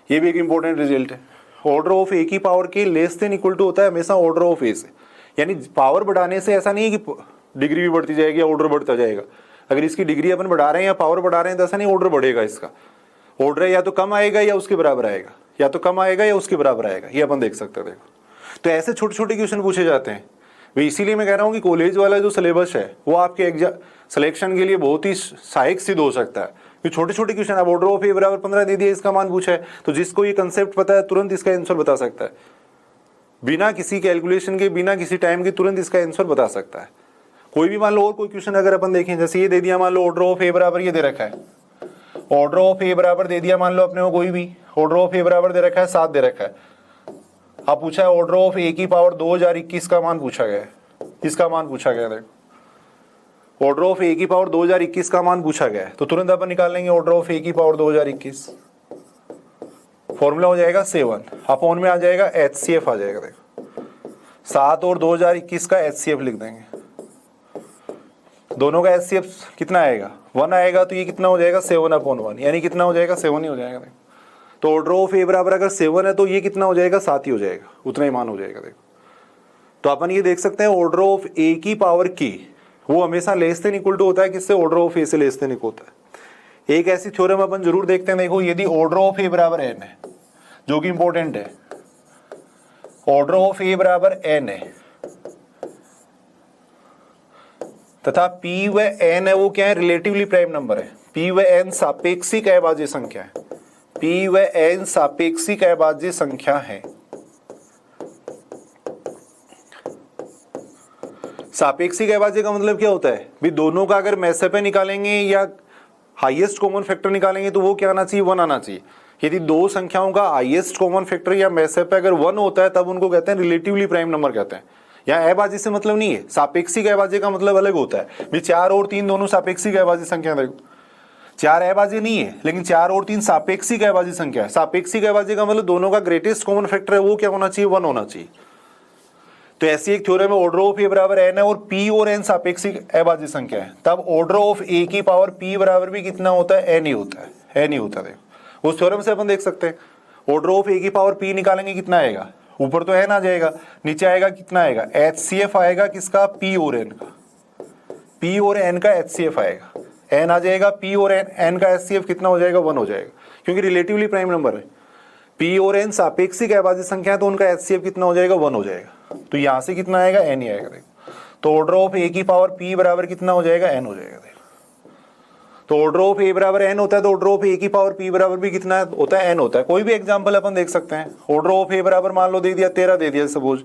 Speaker 1: ये भी एक इंपॉर्टेंट रिजल्ट है, ऑर्डर ऑफ ए की पावर के लेस देन इक्वल टू होता है हमेशा ऑर्डर ऑफ ए से। यानी पावर बढ़ाने से ऐसा नहीं है कि डिग्री भी बढ़ती जाएगी या ऑर्डर बढ़ता जाएगा। अगर इसकी डिग्री अपन बढ़ा रहे हैं या पावर बढ़ा रहे हैं तो ऐसा नहीं ऑर्डर बढ़ेगा, इसका ऑर्डर या तो कम आएगा या उसके बराबर आएगा, या तो कम आएगा या उसके बराबर आएगा, ये अपन देख सकते हैं। देखो तो ऐसे छोटे छोटे क्वेश्चन पूछे जाते हैं। इसीलिए मैं कह रहा हूँ कि कॉलेज वाला जो सिलेबस है वो आपके एग्जाम सिलेक्शन के लिए बहुत ही सहायक सिद्ध हो सकता है। कि छोटे छोटे क्वेश्चन, अब ऑर्डर ऑफ ए बराबर 15 दे दिया, इसका मान पूछा है, तो जिसको ये कंसेप्ट पता है तुरंत इसका आंसर बता सकता है, बिना किसी कैलकुलेशन के, बिना किसी टाइम के, तुरंत इसका आंसर बता सकता है। कोई भी मान लो और कोई क्वेश्चन अगर अपन देखें, जैसे ये दे दिया, मान लो ऑर्डर ऑफ ए बराबर ये दे रखा है, ऑर्डर ऑफ ए बराबर दे दिया मान लो अपने को, कोई भी ऑर्डर ऑफ ए बराबर दे रखा है 7 दे रखा है। अब पूछा है ऑर्डर ऑफ ए की पावर 2021 का मान पूछा गया है, इसका मान पूछा गया। देखो ऑर्डर ऑफ ए की पावर 2021 का मान पूछा गया है, तो तुरंत अपन निकाल लेंगे ऑर्डर ऑफ ए की पावर 2021, फॉर्मूला हो जाएगा 7 अपॉन में आ जाएगा HCF आ जाएगा। देखो 7 और 2021 का HCF लिख देंगे, दोनों का HCF कितना आएगा 1 आएगा, तो ये कितना हो जाएगा 7/1, यानी कितना हो जाएगा 7 ही हो जाएगा। देखो तो ऑर्डर ऑफ ए बराबर अगर 7 है तो ये कितना हो जाएगा 7 ही हो जाएगा, उतना ही मान हो जाएगा। देखो तो अपन ये देख सकते हैं ऑर्डर ऑफ ए की पावर की वो हमेशा लेस देन इक्वल टू होता है किससे, ऑर्डर ऑफ ए से लेस देन इक्वल होता है। एक ऐसी थ्योरम अपन जरूर देखते हैं, देखो यदि ऑर्डर ऑफ ए बराबर n है, जो कि इंपॉर्टेंट है, ऑर्डर ऑफ ए बराबर n है तथा p व n है वो क्या है, रिलेटिवली प्राइम नंबर है। p व n सापेक्षिक अभाज्य संख्या है, p व n सापेक्षिक अभाज्य संख्या है। सापेक्षिक अभाज्य का मतलब क्या होता है भी, दोनों का अगर मैसेप निकालेंगे या हाईएस्ट कॉमन फैक्टर निकालेंगे तो वो क्या आना चाहिए 1 आना चाहिए। यदि दो संख्याओं का हाईएस्ट कॉमन फैक्टर या मैसेप अगर 1 होता है तब उनको कहते हैं रिलेटिवली प्राइम नंबर कहते हैं। यहाँ अभाज्य से मतलब नहीं है, सापेक्षिक अभाज्य का मतलब अलग होता है भी 4 और 3 दोनों सापेक्षिक अभाज्य संख्या। देखो 4 अभाज्य नहीं है लेकिन 4 और 3 सापेक्षिक अभाज्य संख्या है। सापेक्षिक अभाज्य का मतलब दोनों का ग्रेटेस्ट कॉमन फैक्टर है वो क्या होना चाहिए 1 होना चाहिए। तो ऐसी एक थ्योरम में ऑर्डर ऑफ ए बराबर n है और p और n सापेक्षिक अभाज्य संख्या है, तब ऑर्डर ऑफ a की पावर p बराबर भी कितना होता है n ही होता है, n ही होता है। देखो उस थ्योरम से अपन देख सकते हैं ऑर्डर ऑफ a की पावर p निकालेंगे कितना आएगा, ऊपर तो n आ जाएगा, नीचे आएगा कितना आएगा HCF आएगा किसका, p और n का, p और n का HCF आएगा, n आ जाएगा, p और n का HCF कितना हो जाएगा 1 हो जाएगा, क्योंकि रिलेटिवली प्राइम नंबर है। p और n सापेक्षिक अभाज्य संख्या है तो उनका HCF कितना हो जाएगा 1 हो जाएगा, तो यहां से कितना आएगा n ही आएगा। देखो तो ऑर्डर ऑफ a की पावर p बराबर कितना हो जाएगा n हो जाएगा। देखो तो ऑर्डर ऑफ a बराबर n होता है तो ऑर्डर ऑफ a की पावर p बराबर भी कितना होता है n होता है। कोई भी एग्जांपल अपन देख सकते हैं, ऑर्डर ऑफ a बराबर मान लो दे दिया 13 दे दिया सपोज,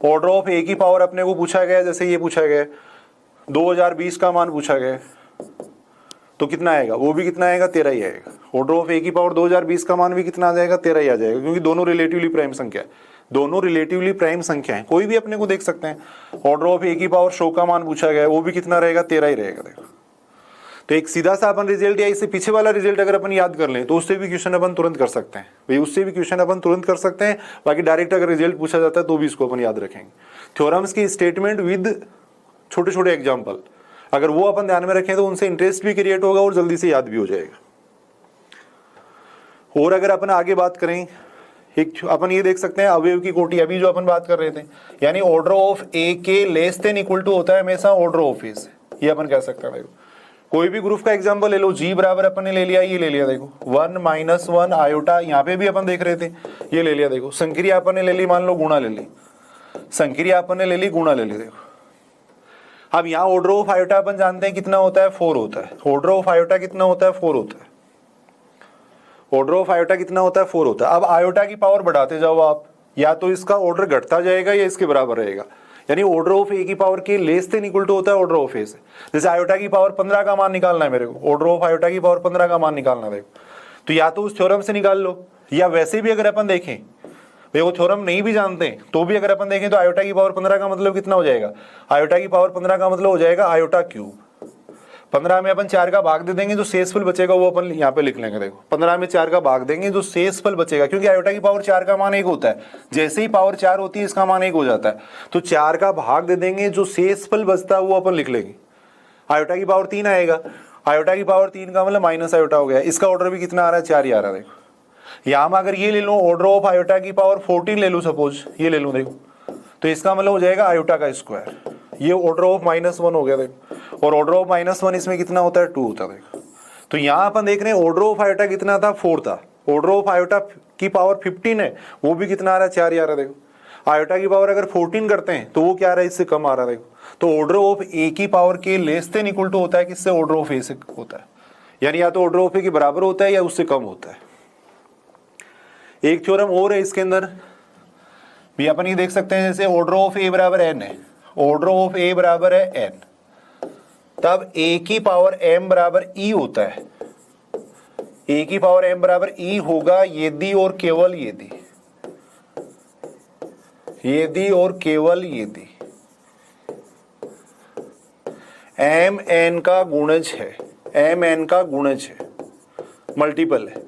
Speaker 1: ऑर्डर ऑफ a की पावर अपने को पूछा गया, जैसे ये पूछा गया 2020 का मान पूछा गया तो कितना आएगा, वो भी कितना आएगा 13 ही आएगा। ऑर्डर ऑफ a की पावर 2020 का मान भी कितना आ जाएगा 13 ही आ जाएगा, क्योंकि दोनों रिलेटिवली प्राइम संख्या है, दोनों रिलेटिवली प्राइम संख्या है। कोई भी अपने को देख सकते हैं ऑर्डर ऑफ a की पावर 100 का मान पूछा गया है वो भी कितना रहेगा 13 ही रहेगा। देखो तो एक सीधा सा अपन रिजल्ट या इससे पीछे वाला रिजल्ट अगर अपन याद कर लें तो उससे भी क्वेश्चन अपन तुरंत कर सकते हैं भाई, उससे भी क्वेश्चन अपन तुरंत कर सकते हैं। बाकी डायरेक्ट अगर रिजल्ट पूछा जाता है तो भी इसको अपन याद रखेंगे। थ्योरम्स की स्टेटमेंट विद छोटे छोटे एग्जाम्पल अगर वो अपन ध्यान में रखें तो उनसे इंटरेस्ट भी क्रिएट होगा और जल्दी से याद भी हो जाएगा। और अगर अपन आगे बात करें, एक अपन ये देख सकते हैं अवयव की कोटि, अभी जो अपन बात कर रहे थे, यानी ऑर्डर ऑफ ए के लेस देन इक्वल टू होता है हमेशा ऑर्डर ऑफ ए से, ये अपन कह सकते हैं। देखो कोई भी ग्रुप का एग्जांपल ले लो, जी बराबर अपन ने ले लिया, ये ले लिया देखो 1 - 1 आयोटा, यहाँ पे भी अपन देख रहे थे ये ले लिया। देखो संक्रिया अपन ने ले ली, मान लो गुणा ले ली, संक्रिया अपन ने ले ली, गुणा ले ली। देखो अब यहाँ ऑर्डर ऑफ आयोटा अपन जानते हैं कितना होता है 4 होता है, ऑर्डर ऑफ आयोटा कितना होता है 4 होता है, ऑर्डर ऑफ आयोटा कितना होता है 4 होता है। अब आयोटा की पावर बढ़ाते जाओ आप, या तो इसका ऑर्डर घटता जाएगा या इसके बराबर रहेगा, यानी ऑर्डर ऑफ ए की पावर के लेस देन इक्वल टू होता है ऑर्डर ऑफ ए से। जैसे आयोटा की पावर 15 का मान निकालना है मेरे को, ऑर्डर ऑफ आयोटा की पावर 15 का मान निकालना है, देखो तो या तो उस थ्योरम से निकाल लो, या वैसे भी अगर अपन देखें भाई वो थ्योरम नहीं भी जानते तो भी अगर अपन देखें तो आयोटा की पावर 15 का मतलब कितना हो जाएगा, आयोटा की पावर 15 का मतलब हो जाएगा आयोटा क्यूब। 15 में अपन 4 का भाग दे देंगे, जो शेषफल बचेगा वो अपन यहाँ पे लिख लेंगे। देखो 15 में 4 का भाग देंगे, जो शेषफल बचेगा, क्योंकि आयोटा की पावर 4 का मान 1 होता है, जैसे ही पावर 4 होती है इसका मान 1 हो जाता है, तो 4 का भाग दे देंगे, जो शेषफल बचता है वो अपन लिख लेंगे। आयोटा की पावर 3 आएगा, आयोटा की पावर 3 का मतलब माइनस आयोटा हो गया, इसका ऑर्डर भी कितना आ रहा है 4 ही आ रहा है। देखो यहाँ में अगर ये ले लो ऑर्डर ऑफ आयोटा की पावर 14 ले लो सपोज, ये ले लो देखो, तो इसका मतलब हो जाएगा आयोटा का स्क्वायर, ये ऑर्डर ऑफ -1 हो गया। देखो और ऑर्डर ऑफ -1 इसमें कितना होता है 2 होता है। देखो तो यहाँ अपन देख रहे हैं ऑर्डर ऑफ आयोटा कितना था 4 था, ऑर्डर ऑफ आयोटा की पावर 15 है, वो भी कितना आ रहा है 4 ही आ रहा है। देखो आयोटा की पावर अगर 14 करते हैं तो वो क्या आ रहा है, इससे कम आ रहा है। देखो तो ऑर्डर ऑफ ए की पावर के लेस देन इक्वल टू होता है किससे, ऑर्डर ऑफ ए से होता है, यानी या तो ऑर्डर ऑफ ए के बराबर होता है या उससे कम होता है। एक थ्योरम और है इसके अंदर भी अपन ये देख सकते हैं, जैसे ऑर्डर ऑफ ए बराबर n है, ऑर्डर ऑफ ए बराबर है n, तब a की पावर m बराबर e होता है, a की पावर m बराबर e होगा यदि और केवल यदि, यदि और केवल यदि m n का गुणज है, m n का गुणज है, मल्टीपल है,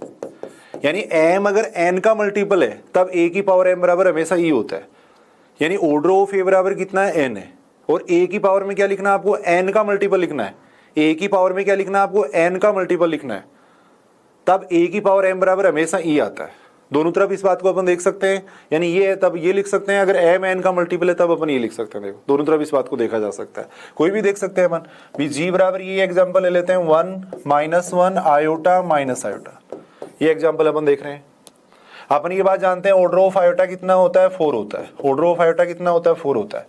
Speaker 1: यानी m अगर n का मल्टीपल है तब a की पावर m बराबर हमेशा e होता है, यानी ऑर्डर ऑफ a बराबर कितना है n है और a की पावर में क्या लिखना है आपको, n का मल्टीपल लिखना है। a की पावर में क्या लिखना है आपको, n का मल्टीपल लिखना है, तब a की पावर m बराबर हमेशा e आता है। दोनों तरफ इस बात को अपन देख सकते हैं, यानी ये है तब ये लिख सकते हैं, अगर m n का मल्टीपल है तब अपन ये लिख सकते हैं। देखो दोनों तरफ इस बात को देखा जा सकता है, कोई भी देख सकते हैं अपन भी। g बराबर ये एग्जांपल ले लेते हैं 1 -1 आयोटा माइनस आयोटा, ये एग्जांपल अपन देख रहे हैं। अपन ये बात जानते हैं ऑर्डर ऑफ आयोटा कितना होता है, 4 होता है। ऑर्डर ऑफ आयोटा कितना होता है, 4 होता है।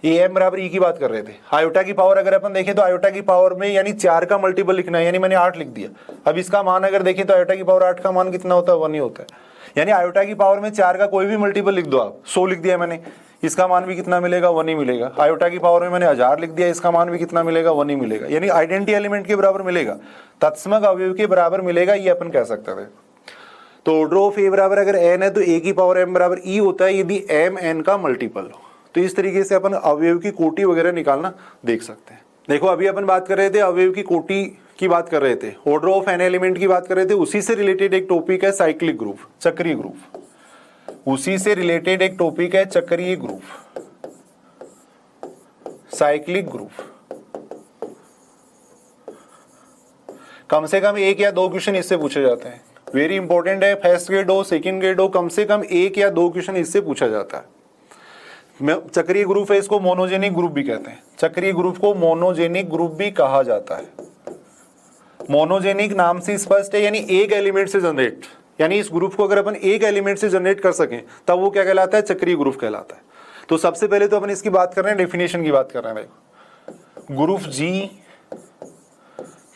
Speaker 1: ये m बराबर e की बात कर रहे थे। आयोटा की पावर अगर अपन देखें तो आयोटा की पावर में यानी 4 का मल्टीपल लिखना है, यानी मैंने 8 लिख दिया। अब इसका मान अगर देखें तो आयोटा की पावर 8 का मान कितना होता है, 1 ही होता है। यानी आयोटा की पावर में 4 का कोई भी मल्टीपल लिख दो आप, 100 लिख दिया मैंने, इसका मान भी कितना मिलेगा, 1 ही मिलेगा। आयोटा की पावर में मैंने 1000 लिख दिया, इसका मान भी कितना मिलेगा, 1 ही मिलेगा। यानी आइडेंटिटी एलिमेंट के बराबर मिलेगा, तत्समक अवयव के बराबर मिलेगा, ये अपन कह सकते थे। तो ऑर्डर ऑफ ए बराबर अगर n है तो a की पावर m बराबर e होता है यदि m n का मल्टीपल हो। तो इस तरीके से अपन अवयव की कोटि वगैरह निकालना देख सकते हैं। देखो अभी अपन बात कर रहे थे अवयव की कोटि की बात कर रहे थे, ऑर्डर ऑफ एन एलिमेंट की बात कर रहे थे। उसी से रिलेटेड एक टॉपिक है साइक्लिक ग्रुप, चक्रीय ग्रुप। उसी से रिलेटेड एक टॉपिक है चक्रीय ग्रुप, साइक्लिक ग्रुप। कम से कम 1 या 2 क्वेश्चन इससे पूछे जाते हैं, वेरी इंपॉर्टेंट है। फर्स्ट ग्रेड हो, सेकंड ग्रेड हो, कम से कम 1 या 2 क्वेश्चन इससे पूछा जाता है। चक्रीय ग्रुप है, इसको मोनोजेनिक ग्रुप भी कहते हैं। चक्रीय ग्रुप को मोनोजेनिक ग्रुप भी कहा जाता है। मोनोजेनिक नाम से स्पष्ट है, यानी एक एलिमेंट से जनरेट, यानी इस ग्रुप को अगर अपन एक एलिमेंट से जनरेट कर सकें तब वो क्या कहलाता है, चक्रीय ग्रुप कहलाता है। तो सबसे पहले तो अपन इसकी बात कर रहे हैं, डेफिनेशन की बात कर रहे हैं। देखो ग्रुप जी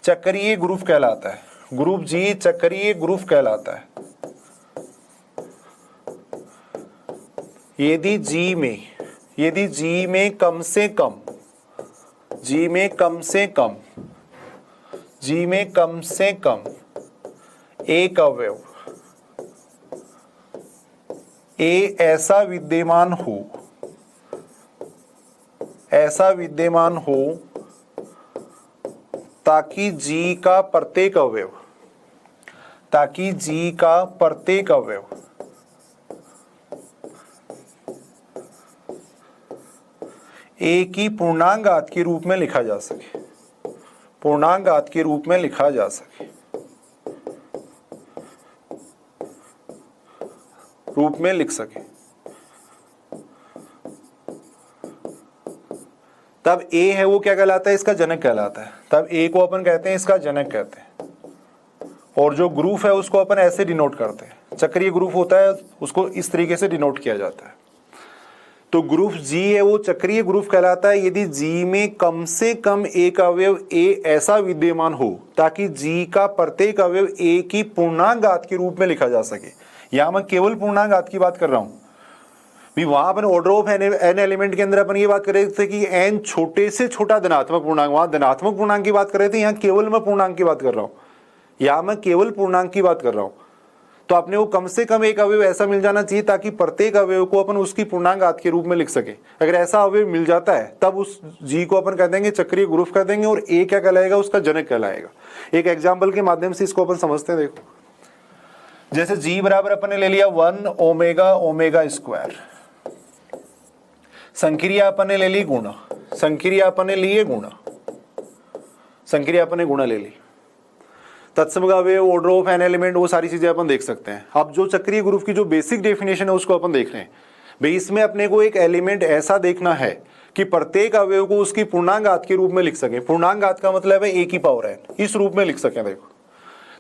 Speaker 1: चक्रीय ग्रुप कहलाता है, ग्रुप जी चक्रीय ग्रुप कहलाता है यदि जी में कम से कम एक अवयव ए ऐसा विद्यमान हो ताकि जी का प्रत्येक अवयव ए की पूर्णांक के रूप में लिखा जा सके, लिख सके, तब ए है वो क्या कहलाता है, इसका जनक कहलाता है। तब ए को अपन कहते हैं इसका जनक कहते हैं। और जो ग्रुप है उसको अपन ऐसे डिनोट करते हैं, चक्रीय ग्रुप होता है उसको इस तरीके से डिनोट किया जाता है। तो ग्रुप जी है वो चक्रीय ग्रुप कहलाता है यदि जी में कम से कम एक अवयव ए ऐसा विद्यमान हो ताकि जी का प्रत्येक अवयव ए की पूर्णांक घात के रूप में लिखा जा सके। यहां मैं केवल पूर्णांक घात की बात कर रहा हूं भी। वहां अपन ऑर्डर ऑफ एन एलिमेंट के अंदर अपन ये बात कर रहे थे कि एन छोटे से छोटा धनात्मक पूर्णांक, वहां धनात्मक पूर्णांक की बात कर रहे थे, यहाँ केवल मैं पूर्णांक की बात कर रहा हूं। तो अपने को कम से कम एक अवयव ऐसा मिल जाना चाहिए ताकि प्रत्येक अवयव को अपन उसकी पूर्णांक घात के रूप में लिख सके। अगर ऐसा अवयव मिल जाता है तब उस जी को अपन कह देंगे चक्रीय ग्रुप कह देंगे, और ए क्या कहलाएगा, उसका जनक कहलाएगा। एक एग्जाम्पल के माध्यम से इसको अपन समझते हैं। देखो जैसे जी बराबर अपन ने ले लिया 1 ओमेगा ओमेगा स्क्वायर, संक्रिया अपन ने ले ली गुणा, संक्रिया अपन ने गुणा ले ली। तत्सम अवयव, ऑर्डर ऑफ एन एलिमेंट, वो सारी चीजें अपन देख सकते हैं। अब जो चक्रीय ग्रुप की जो बेसिक डेफिनेशन है उसको अपन देख रहे हैं भाई। इसमें अपने को एक एलिमेंट ऐसा देखना है कि प्रत्येक अवयव को उसकी पूर्णांक घात के रूप में लिख सके। पूर्णांक घात का मतलब है ए की पावर एन, इस रूप में लिख सके। देखो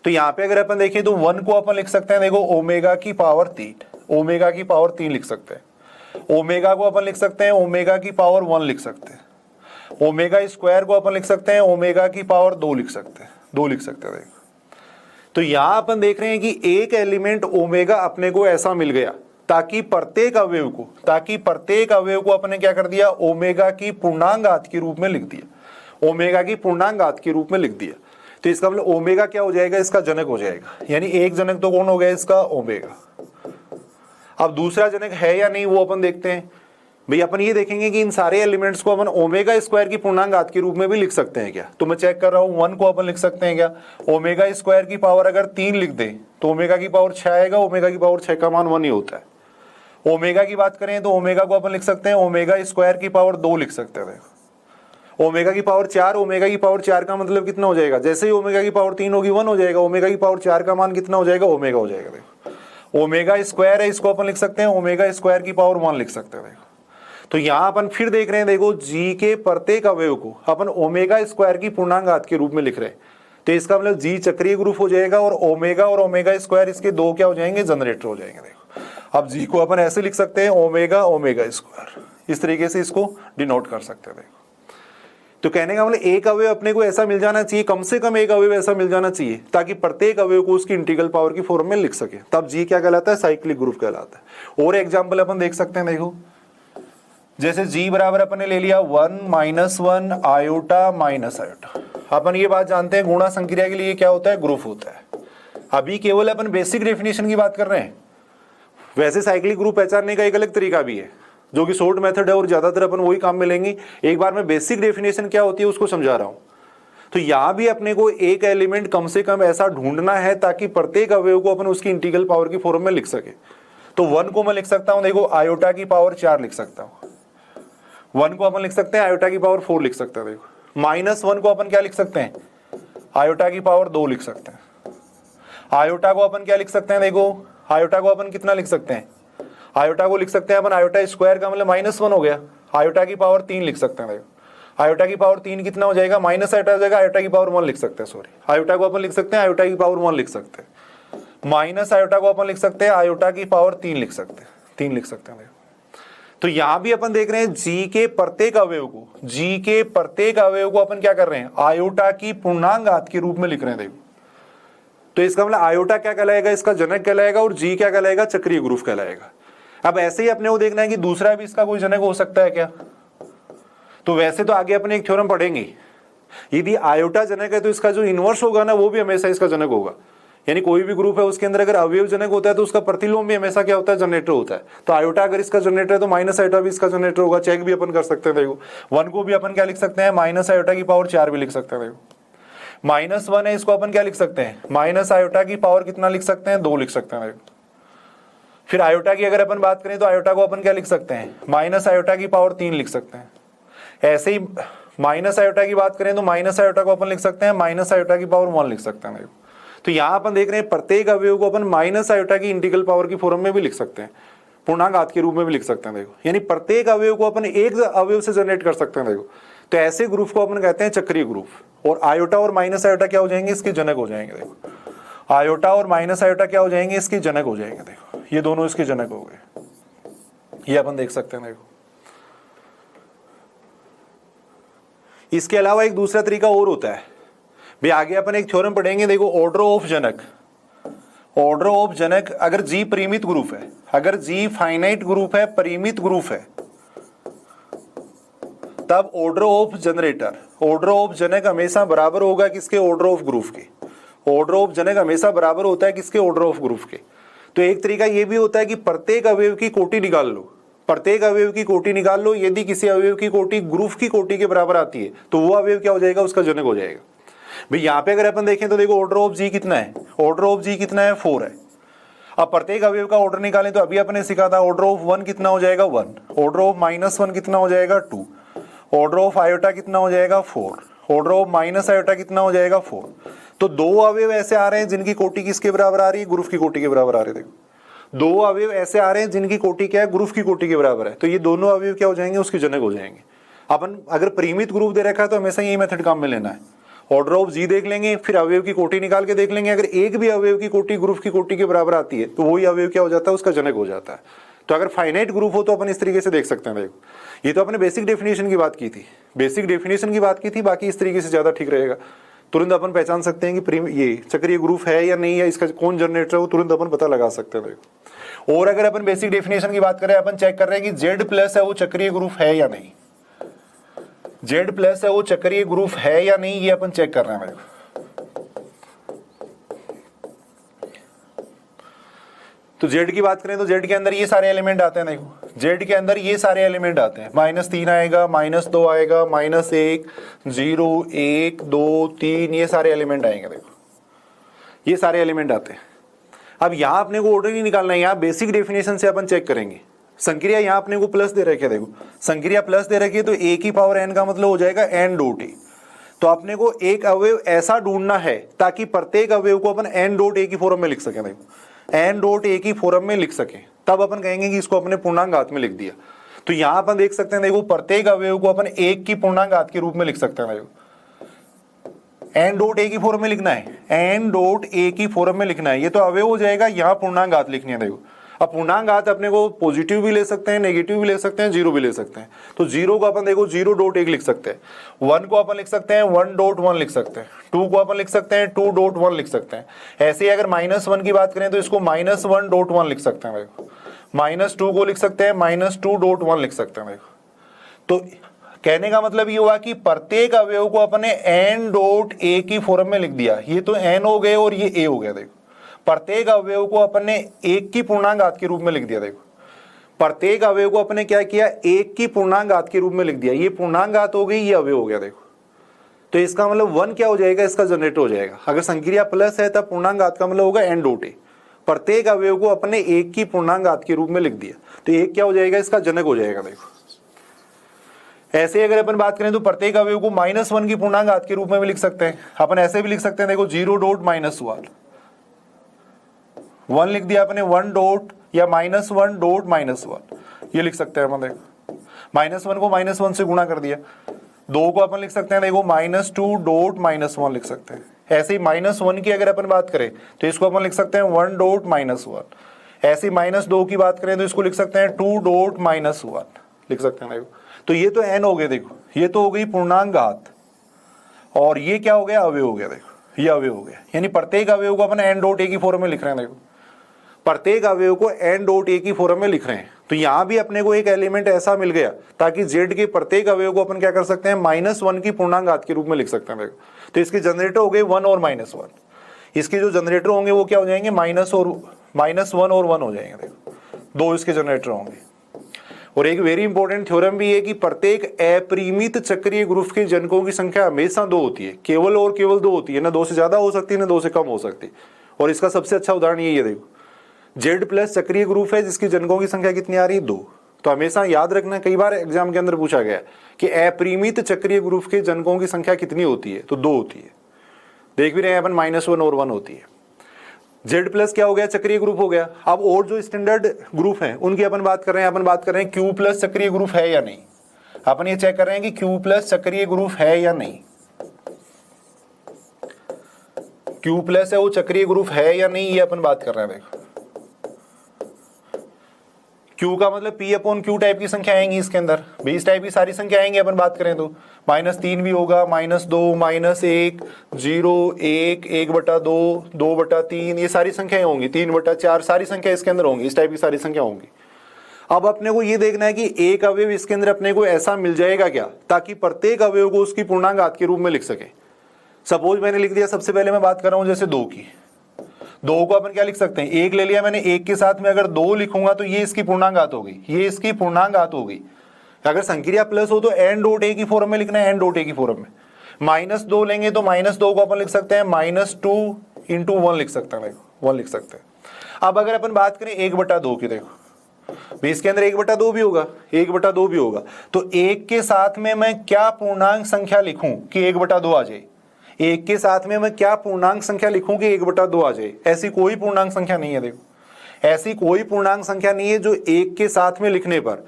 Speaker 1: तो यहाँ पे अगर अपन देखें तो 1 को अपन लिख सकते हैं, देखो ओमेगा की पावर 3 लिख सकते हैं। ओमेगा को अपन लिख सकते हैं ओमेगा की पावर 1 लिख सकते हैं। ओमेगा स्क्वायर को अपन लिख सकते हैं ओमेगा की पावर 2 लिख सकते हैं। देखो तो यहां अपन देख रहे हैं कि एक एलिमेंट ओमेगा अपने को ऐसा मिल गया ताकि प्रत्येक अवयव को अपने क्या कर दिया, ओमेगा की पूर्णांक घात के रूप में लिख दिया। तो इसका मतलब ओमेगा क्या हो जाएगा, इसका जनक हो जाएगा। यानी एक जनक तो कौन हो गया, इसका ओमेगा। अब दूसरा जनक है या नहीं वो अपन देखते हैं भाई। अपन ये देखेंगे कि इन सारे एलिमेंट्स को अपन ओमेगा स्क्वायर की पूर्णांक घात के रूप में भी लिख सकते हैं क्या। तो मैं चेक कर रहा हूं 1 को अपन लिख सकते हैं क्या, ओमेगा स्क्वायर की पावर अगर 3 लिख दें तो ओमेगा की पावर 6 आएगा। ओमेगा की पावर 6 का मान 1 ही होता है। ओमेगा की बात करें तो ओमेगा को अपन लिख सकते हैं ओमेगा स्क्वायर की पावर 2 लिख सकते हैं। देखो ओमेगा की पावर 4, ओमेगा की पावर 4 का मतलब कितना हो जाएगा, जैसे ही ओमेगा की पावर 3 होगी 1 हो जाएगा, ओमेगा की पावर 4 का मान कितना हो जाएगा, ओमेगा हो जाएगा। देखो ओमेगा स्क्वायर है, इसको अपन लिख सकते हैं ओमेगा स्क्वायर की पावर 1 लिख सकते हैं। देखो तो यहां अपन फिर देख रहे हैं, देखो जी के प्रत्येक अवयव को अपन ओमेगा स्क्वायर की पूर्णांक घात के रूप में लिख रहे हैं, तो इसका मतलब जी चक्रीय ग्रुप हो जाएगा और ओमेगा स्क्वायर इसके दो क्या हो जाएंगे, जनरेटर हो जाएंगे। देखो अब जी को अपन ऐसे लिख सकते हैं ओमेगा स्क्वायर, इस तरीके से इसको डिनोट कर सकते हैं। देखो तो कहने का मतलब एक अवयव अपने को ऐसा मिल जाना चाहिए, कम से कम एक अवयव ऐसा मिल जाना चाहिए ताकि प्रत्येक अवयव को उसकी इंटीग्रल पावर की फॉर्म में लिख सके, तब जी क्या कहलाता है, साइक्लिक ग्रुप कहलाता है। और एग्जांपल अपन देख सकते हैं। देखो जैसे जी बराबर अपन ने ले लिया 1 - 1 आयोटा माइनस आयोटा। अपन ये बात जानते हैं गुणा संक्रिया के लिए क्या होता है, ग्रुप होता है। अभी केवल अपन बेसिक डेफिनेशन की बात कर रहे हैं, वैसे साइक्लिक ग्रुप पहचानने का एक अलग तरीका भी है जो कि शॉर्ट मेथड है और ज्यादातर अपन वही काम में लेंगे। एक बार मैं बेसिक डेफिनेशन क्या होती है उसको समझा रहा हूं। तो यहां भी अपने को एक एलिमेंट कम से कम ऐसा ढूंढना है ताकि प्रत्येक अवयव को अपन उसकी इंटीग्रल पावर की फॉर्म में लिख सके। तो 1 को मैं लिख सकता हूं, देखो आयोटा की पावर 4 लिख सकता हूं, 1 को अपन लिख सकते हैं आयोटा की पावर 4 लिख सकते हैं। देखो -1 को अपन क्या लिख सकते हैं, आयोटा की पावर 2 लिख सकते हैं। आयोटा को अपन क्या लिख सकते हैं, देखो आयोटा को अपन कितना लिख सकते हैं, आयोटा को लिख सकते हैं अपन आयोटा स्क्वायर का मतलब -1 हो गया, आयोटा की पावर 3 लिख सकते हैं। देखो आयोटा की पावर 3 कितना हो जाएगा, माइनस आयोटा हो जाएगा, आयोटा की पावर 1 लिख सकते हैं, सॉरी आयोटा को अपन लिख सकते हैं आयोटा की पावर 1 लिख सकते हैं, माइनस आयोटा को अपन लिख सकते हैं आयोटा की पावर 3 लिख सकते हैं, 3 लिख सकते हैं। तो यहां भी अपन देख रहे हैं जी के प्रत्येक अवयव को, जी के प्रत्येक अवयव को अपन क्या कर रहे हैं, आयोटा की पूर्णांक घात के रूप में लिख रहे हैं। देखो तो इसका मतलब आयोटा क्या कहलाएगा, इसका जनक कहलाएगा, और जी क्या कहलाएगा, चक्रीय ग्रुप कहलाएगा। अब ऐसे ही अपने को देखना है कि दूसरा भी इसका कोई जनक हो सकता है क्या। तो वैसे तो आगे अपने एक थ्योरम पढ़ेंगे, यदि आयोटा जनक है तो इसका जो इनवर्स होगा ना वो भी हमेशा इसका जनक होगा। यानी कोई भी ग्रुप है उसके अंदर अगर अवयव जनक होता है तो उसका प्रतिलोम भी हमेशा क्या होता है, जनरेटर होता है। तो आयोटा अगर इसका जनरेटर है तो माइनस आयोटा भी इसका जनरेटर होगा, चेक भी अपन कर सकते हैं। देखो 1 को भी अपन क्या लिख सकते हैं, माइनस आयोटा की पावर 4 भी लिख सकते हैं। देखो -1 है, इसको अपन क्या लिख सकते हैं, माइनस आयोटा की पावर कितना लिख सकते हैं, 2 लिख सकते हैं। देखो फिर आयोटा की अगर अपन बात करें तो आयोटा को अपन क्या लिख सकते हैं, माइनस आयोटा की पावर 3 लिख सकते हैं। ऐसे ही माइनस आयोटा की बात करें तो माइनस आयोटा को अपन लिख सकते हैं माइनस आयोटा की पावर 1 लिख सकते हैं। तो यहां अपन देख रहे हैं प्रत्येक अवयव को अपन माइनस आयोटा की इंटीग्रल पावर की फॉर्म में भी लिख सकते हैं, पूर्णांक घात के रूप में भी लिख सकते हैं। देखो यानी प्रत्येक अवयव को अपन एक अवयव से जनरेट कर सकते हैं। देखो तो ऐसे ग्रुप को अपन कहते हैं चक्रीय ग्रुप, और आयोटा और माइनस आयोटा क्या हो जाएंगे, इसके जनक हो जाएंगे। देखो आयोटा और माइनस आयोटा क्या हो जाएंगे, इसके जनक हो जाएंगे। देखो ये दोनों इसके जनक हो गए, ये अपन देख सकते हैं। देखो इसके अलावा एक दूसरा तरीका और होता है भी, आगे अपन एक थ्योरम पढ़ेंगे। देखो ऑर्डर ऑफ जनक, ऑर्डर ऑफ जनक अगर जी परिमित ग्रुप है, अगर जी फाइनाइट ग्रुप है, परिमित ग्रुप है, तब order of generator, order of जनक हमेशा बराबर होगा किसके, ऑर्डर ऑफ ग्रुप के। ऑर्डर ऑफ जनक हमेशा बराबर होता है किसके, ऑर्डर ऑफ ग्रुप के। तो एक तरीका ये भी होता है कि प्रत्येक अवयव की कोटि निकाल लो, प्रत्येक अवयव की कोटि निकाल लो, यदि किसी अवयव की कोटि ग्रुप की कोटि के बराबर आती है तो वो अवयव क्या हो जाएगा, उसका जनक हो जाएगा। भाई यहाँ पे अगर अपन देखें तो देखो ऑर्डर ऑफ जी कितना है, ऑर्डर ऑफ जी कितना है, 4 है। अब प्रत्येक अवयव का ऑर्डर निकालें तो अभी अपने सीखा था ऑर्डर ऑफ 1 कितना हो जाएगा, 1, ऑर्डर ऑफ -1 कितना हो जाएगा, 2, ऑर्डर ऑफ आयोटा कितना हो जाएगा, 4, ऑर्डर ऑफ माइनस आयोटा कितना हो जाएगा, 4। तो 2 अवयव ऐसे आ रहे हैं जिनकी कोटि किसके बराबर आ रही है, ग्रुप की कोटि के बराबर आ रही है। देखो 2 अवयव ऐसे आ रहे हैं जिनकी कोटि क्या है, ग्रुप की कोटि के बराबर है, तो ये दोनों अवयव क्या हो जाएंगे, उसके जनक हो जाएंगे। अपन अगर परिमित ग्रुप दे रखा है तो हमेशा यही मेथड काम में लेना है, ऑर्डर ऑफ जी देख लेंगे, फिर अवयव की कोटि निकाल के देख लेंगे, अगर एक भी अवयव की कोटि ग्रुप की कोटि के बराबर आती है तो वही अवयव क्या हो जाता है, उसका जनक हो जाता है। तो अगर फाइनाइट ग्रुप हो तो अपन इस तरीके से देख सकते हैं। देखो ये तो अपने बेसिक डेफिनेशन की बात की थी, बेसिक डेफिनेशन की बात की थी, बाकी इस तरीके से ज्यादा ठीक रहेगा। तुरंत अपन पहचान सकते हैं कि ये चक्रीय ग्रुप है या नहीं है, इसका कौन जनरेटर है वो तुरंत अपन पता लगा सकते हैं। देखो और अगर अपन बेसिक डेफिनेशन की बात करें, अपन चेक कर रहे हैं कि Z+ है वो चक्रीय ग्रुप है या नहीं, Z+ है वो चक्रीय ग्रुप है या नहीं, ये अपन चेक कर रहे हैं। तो Z की बात करें तो Z के अंदर ये सारे एलिमेंट आते हैं। देखो Z के अंदर ये सारे एलिमेंट आते हैं, -3 आएगा, -2 आएगा, -1, 0, 1, 2, 3, ये सारे एलिमेंट आएंगे। देखो ये सारे एलिमेंट आते हैं। अब यहाँ अपने को ऑर्डर नहीं निकालना है, यहाँ बेसिक डेफिनेशन से अपन चेक करेंगे। संक्रिया यहाँ अपने को प्लस दे रखी है, देखो संक्रिया प्लस दे रखी है तो a की पावर n का मतलब हो जाएगा n डॉट a। तो अपने को एक अवयव ऐसा ढूंढना है ताकि प्रत्येक अवयव को अपन n डॉट a की फॉर्म में लिख सके, देखो n डॉट a की फॉर्म में लिख सके, तब अपन कहेंगे कि इसको अपने पूर्णांक घात में लिख दिया। तो यहाँ अपन देख सकते हैं, देखो प्रत्येक अवयव को अपन 1 की पूर्णांक घात के रूप में लिख सकते हैं। देखो n डॉट a की फॉर्म में लिखना है, n डॉट a की फॉर्म में लिखना है, ये तो अवयव हो जाएगा, यहाँ पूर्णांक घात लिखनी है। देखो अब पूर्णांक घात अपने को पॉजिटिव भी ले सकते हैं, नेगेटिव भी ले सकते हैं, जीरो भी ले सकते हैं। तो जीरो को अपन देखो 0 डॉट 1 लिख सकते हैं, 1 को अपन लिख सकते हैं 1 डॉट 1 लिख सकते हैं, 2 को अपन लिख सकते हैं 2 डॉट 1 लिख सकते हैं। ऐसे ही अगर -1 की बात करें तो इसको -1 डॉट 1 लिख सकते हैं। देखो -2 को लिख सकते हैं -2 डॉट 1 लिख सकते हैं। देखो तो कहने का मतलब ये हुआ कि प्रत्येक अवयव को अपने n डॉट a की फॉर्म में लिख दिया। ये तो n हो गए और ये a हो गया। देखो प्रत्येक अवयव को अपने 1 की पूर्णांक घात के रूप में लिख दिया। देखो प्रत्येक अवयव को अपने क्या किया, 1 की पूर्णांक घात के रूप में लिख दिया। ये पूर्णांक घात हो गई, ये अवयव हो गया। देखो तो इसका मतलब 1 क्या हो जाएगा, इसका जनरेटर हो जाएगा। अगर संक्रिया प्लस है तब पूर्णांक घात का मतलब होगा n डॉट a। प्रत्येक अवयव को अपने 1 की पूर्णांक घात के रूप में लिख दिया तो 1 क्या हो जाएगा, इसका जनक हो जाएगा। देखो ऐसे अगर अपन बात करें तो प्रत्येक अवयव को -1 की पूर्णांक घात के रूप में भी लिख सकते हैं। अपन ऐसे भी लिख सकते हैं, देखो 0 डॉट -1 लिख दिया अपने, 1 डॉट या -1 डॉट -1 ये लिख सकते हैं अपन। देखो -1 को -1 से गुणा कर दिया। 2 को अपन लिख सकते हैं, देखो -2 डॉट -1 लिख सकते हैं। ऐसे ही -1 की अगर अपन बात करें तो इसको अपन लिख सकते हैं 1 डॉट -1। ऐसे ही -2 की बात करें तो इसको लिख सकते हैं 2 डॉट -1 लिख सकते हैं। देखो तो ये तो n हो गए, देखो ये तो हो गई पूर्णांक घात, और ये क्या हो गया, अवयव हो गया। देखो ये अवयव हो गया, यानी प्रत्येक अवयव को अपन n डॉट a की फॉर्म में लिख रहे हैं। देखो प्रत्येक अवयव को n डॉट a की फॉर्म में लिख रहे हैं। तो यहां भी अपने को एक एलिमेंट ऐसा मिल गया ताकि z के प्रत्येक अवयव को अपन क्या कर सकते हैं, -1 की पूर्णांक घात के रूप में लिख सकते हैं। देखो तो इसके जनरेटर हो गए 1 और -1। इसके जो जनरेटर होंगे वो क्या हो जाएंगे, -1 और 1 हो जाएंगे। देखो 2 इसके जनरेटर होंगे। और एक वेरी इंपॉर्टेंट थ्योरम भी है कि प्रत्येक अपरिमित चक्रीय ग्रुप के जनकों की संख्या हमेशा 2 होती है, केवल और केवल 2 होती है, ना 2 से ज्यादा हो सकती है ना 2 से कम हो सकती है। और इसका सबसे अच्छा उदाहरण यही है। देखो Z प्लस चक्रीय ग्रुप है जिसकी जनकों की संख्या कितनी आ रही है, 2। तो हमेशा याद रखना, कई बार एग्जाम के अंदर पूछा गया कि अपरिमित चक्रीय ग्रुप के जनकों की संख्या कितनी होती है, तो 2 होती है। देख भी रहे हैं अपन, -1 और 1 होती है। Z प्लस क्या हो गया, चक्रीय ग्रुप हो गया। अब और जो स्टैंडर्ड ग्रुप हैं उनकी अपन बात कर रहे हैं। अपन बात कर रहे हैं Q प्लस चक्रीय ग्रुप है या नहीं। अपन ये चेक कर रहे हैं कि Q प्लस चक्रीय ग्रुप है या नहीं। Q प्लस है वो चक्रीय ग्रुप है या नहीं, ये अपन बात कर रहे हैं। देखो Q का मतलब P अपॉन Q टाइप की संख्या आएंगी इसके अंदर, 20 टाइप की सारी संख्या आएंगी। अपन बात करें तो -3 भी होगा, -2, -1, 0, 1, 1/2, 2/3, ये सारी संख्याएं होंगी, 3/4 सारी संख्या इसके अंदर होंगी, इस टाइप की सारी संख्या होंगी। अब अपने को ये देखना है कि एक अवयव इसके अंदर अपने को ऐसा मिल जाएगा क्या ताकि प्रत्येक अवयव को उसकी पूर्णांक घात के रूप में लिख सके। सपोज मैंने लिख दिया, सबसे पहले मैं बात कर रहा हूं जैसे 2 की। 2 को अपन क्या लिख सकते हैं, 1 ले लिया मैंने, 1 के साथ में अगर 2 लिखूंगा तो ये इसकी पूर्णांक घात होगी, ये इसकी पूर्णांक घात होगी। अगर संक्रिया प्लस हो तो n डॉट a की फॉर्म में लिखना है, n डॉट a की फॉर्म में। -2 लेंगे तो -2 को अपन लिख सकते हैं -2 × 1 लिख सकते हैं। 1 लिख सकते हैं। अब अगर अपन बात करें 1/2 की, देखो इसके अंदर 1/2 भी होगा, 1/2 भी होगा। तो 1 के साथ में मैं क्या पूर्णांक संख्या लिखूं कि 1/2 आ जाए। 1 के साथ में मैं क्या पूर्णांक संख्या लिखूं कि 1/2 आ जाए। ऐसी कोई पूर्णांक संख्या नहीं है। देखो ऐसी कोई पूर्णांक संख्या नहीं है जो 1 के साथ में लिखने पर,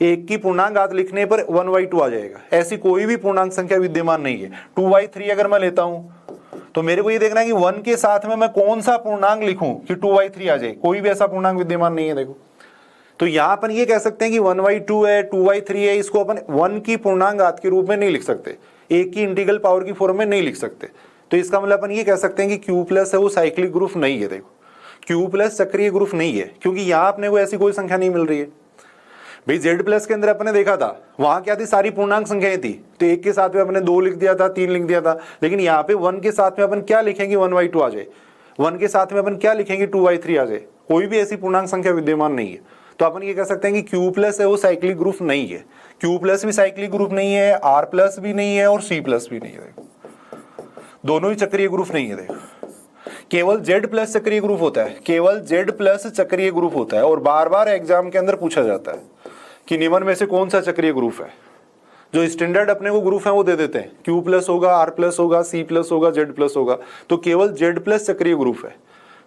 Speaker 1: 1 की पूर्णांक घात लिखने पर 1/2 आ जाएगा। ऐसी कोई भी पूर्णांक संख्या विद्यमान नहीं है। 2/3 अगर मैं लेता हूं तो मेरे को ये देखना है कि 1 के साथ में मैं कौन सा पूर्णांक लिखूं कि 2/3 आ जाए। कोई भी ऐसा पूर्णांक विद्यमान नहीं है। देखो तो यहां अपन ये कह सकते हैं कि 1/2 है, 2/3 है, इसको अपन 1 की पूर्णांक घात के रूप में नहीं लिख सकते, 1 की इंटीग्रल पावर की फॉर्म में नहीं लिख सकते। तो इसका मतलब अपन ये कह सकते हैं कि Q प्लस है वो साइक्लिक ग्रुप नहीं है। देखो Q प्लस चक्रीय ग्रुप नहीं है, क्योंकि यहां अपने को ऐसी कोई संख्या नहीं मिल रही है। भाई Z प्लस के अंदर अपने देखा था, वहां क्या थी, सारी पूर्णांक संख्याएं थी। तो 1 के साथ में अपने 2 लिख दिया था, 3 लिख दिया था। लेकिन यहाँ पे 1 के साथ में अपन क्या लिखेंगे, 1/2 आ जाए। 1 के साथ में अपन क्या लिखेंगे, 2/3 आ जाए। कोई भी ऐसी पूर्णांक संख्या विद्यमान नहीं है। तो अपन ये कह सकते हैं कि Q प्लस है वो साइक्लिक ग्रुप नहीं है। Q प्लस भी साइक्लिक ग्रुप नहीं है, R प्लस भी नहीं है और C प्लस भी नहीं है। देखो दोनों ही चक्रीय ग्रुप नहीं है। देखो केवल Z प्लस चक्रीय ग्रुप होता है, केवल Z प्लस चक्रीय ग्रुप होता है। और बार बार एग्जाम के अंदर पूछा जाता है कि निम्न में से कौन सा चक्रीय ग्रुप है। जो स्टैंडर्ड अपने को ग्रुप है वो दे देते हैं, Q प्लस होगा, R प्लस होगा, C प्लस होगा, Z प्लस होगा। तो केवल Z प्लस चक्रीय ग्रुप है,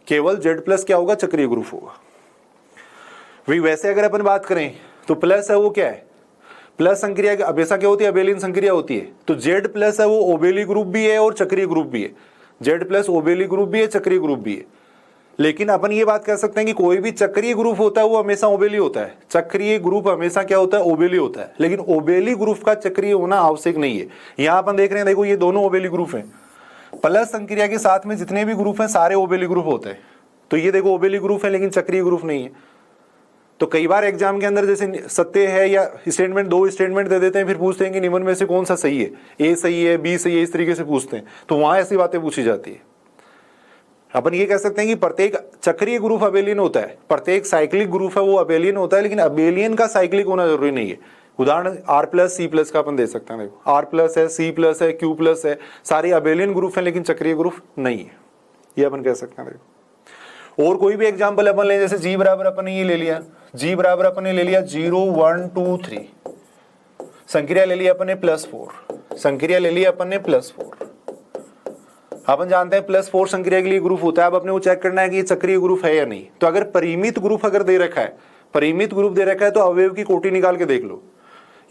Speaker 1: केवल Z प्लस क्या होगा, चक्रीय ग्रुप होगा। वही वैसे अगर अपन बात करें तो प्लस है वो क्या है, प्लस संक्रिया हमेशा क्या होती है, अबेलियन संक्रिया होती है। तो Z प्लस है वो ओबेली ग्रुप भी है और चक्रीय ग्रुप भी है। Z प्लस ओबेली ग्रुप भी है, चक्रीय ग्रुप भी है। लेकिन अपन ये बात कर सकते हैं कि कोई भी चक्रीय ग्रुप होता है वो हमेशा ओबेली होता है। चक्रीय ग्रुप हमेशा क्या होता है, ओबेली होता है। लेकिन ओबेली ग्रुप का चक्रीय होना आवश्यक नहीं है। यहां अपन देख रहे हैं, देखो ये दोनों ओबेली ग्रुप हैं। प्लस संक्रिया के साथ में जितने भी ग्रुप हैं सारे ओबेली ग्रुप होते हैं। तो ये देखो ओबेली ग्रुप है लेकिन चक्रीय ग्रुप नहीं है। तो कई बार एग्जाम के अंदर जैसे सत्य है या स्टेटमेंट, दो स्टेटमेंट दे देते हैं, फिर पूछते हैं कि निम्न में से कौन सा सही है, ए सही है, बी सही है, इस तरीके से पूछते हैं। तो वहां ऐसी बातें पूछी जाती है। अपन ये कह सकते हैं कि प्रत्येक चक्रीय ग्रुप अबेलियन होता है, प्रत्येक साइक्लिक ग्रुप है वो अबेलियन होता है, लेकिन अबेलियन का साइक्लिक होना जरूरी नहीं है। उदाहरण R प्लस C प्लस का अपन दे सकते हैं। देखो R प्लस है, C प्लस है, Q प्लस है, सारे अबेलियन ग्रुप हैं लेकिन चक्रीय ग्रुप नहीं है, ये अपन कह सकते हैं। देखो और कोई भी एग्जाम्पल अपन ले, जैसे G बराबर अपन ने ये ले लिया, G बराबर अपन ने ले लिया 0 1 2 3, संक्रिया ले लिया अपन ने +4, संक्रिया ले लिया अपन ने +4। अपन जानते हैं +4 संक्रिया के लिए ग्रुप होता है। अब अपने को चेक करना है कि ये चक्रीय ग्रुप है या नहीं। तो अगर परिमित ग्रुप अगर दे रखा है, परिमित ग्रुप दे रखा है तो अवयव की कोटि निकाल के देख लो।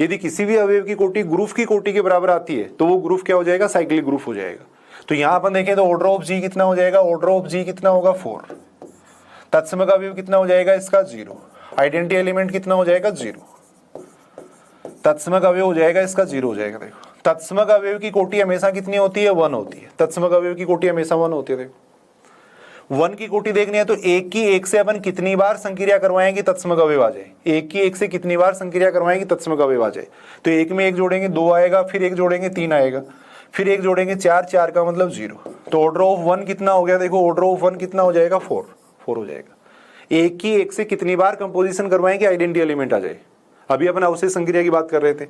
Speaker 1: यदि किसी भी अवयव की कोटि ग्रुप की कोटि के बराबर आती है तो वो ग्रुप क्या हो जाएगा, साइक्लिक ग्रुप हो जाएगा। तो यहां अपन देखें तो ऑर्डर ऑफ G कितना हो जाएगा, ऑर्डर ऑफ G कितना होगा 4। तत्समक अवयव कितना हो जाएगा इसका 0। आइडेंटिटी एलिमेंट कितना हो जाएगा 0। तत्समक अवयव हो जाएगा इसका 0 हो जाएगा। देखो तत्समक अवयव की कोटि हमेशा कितनी होती है, 1 होती है। तत्समक अवयव की कोटि हमेशा 1 होती है। देखो 1 की कोटि देखनी है तो एक की एक से अपन कितनी बार संक्रिया करवाएंगे तत्समक अवयव आ जाए। एक की एक से कितनी बार संक्रिया करवाएंगे तत्समक अवयव आ जाए। तो एक में एक जोड़ेंगे 2 आएगा, फिर एक जोड़ेंगे 3 आएगा, फिर एक जोड़ेंगे 4, 4 का मतलब 0। तो ऑर्डर ऑफ 1 कितना हो गया, देखो ऑर्डर ऑफ 1 कितना हो जाएगा 4 हो जाएगा। एक की एक से कितनी बार कंपोजिशन करवाएंगे आइडेंटिटी एलिमेंट आ जाए। अभी अपन अवशेष संक्रिया की बात कर रहे थे।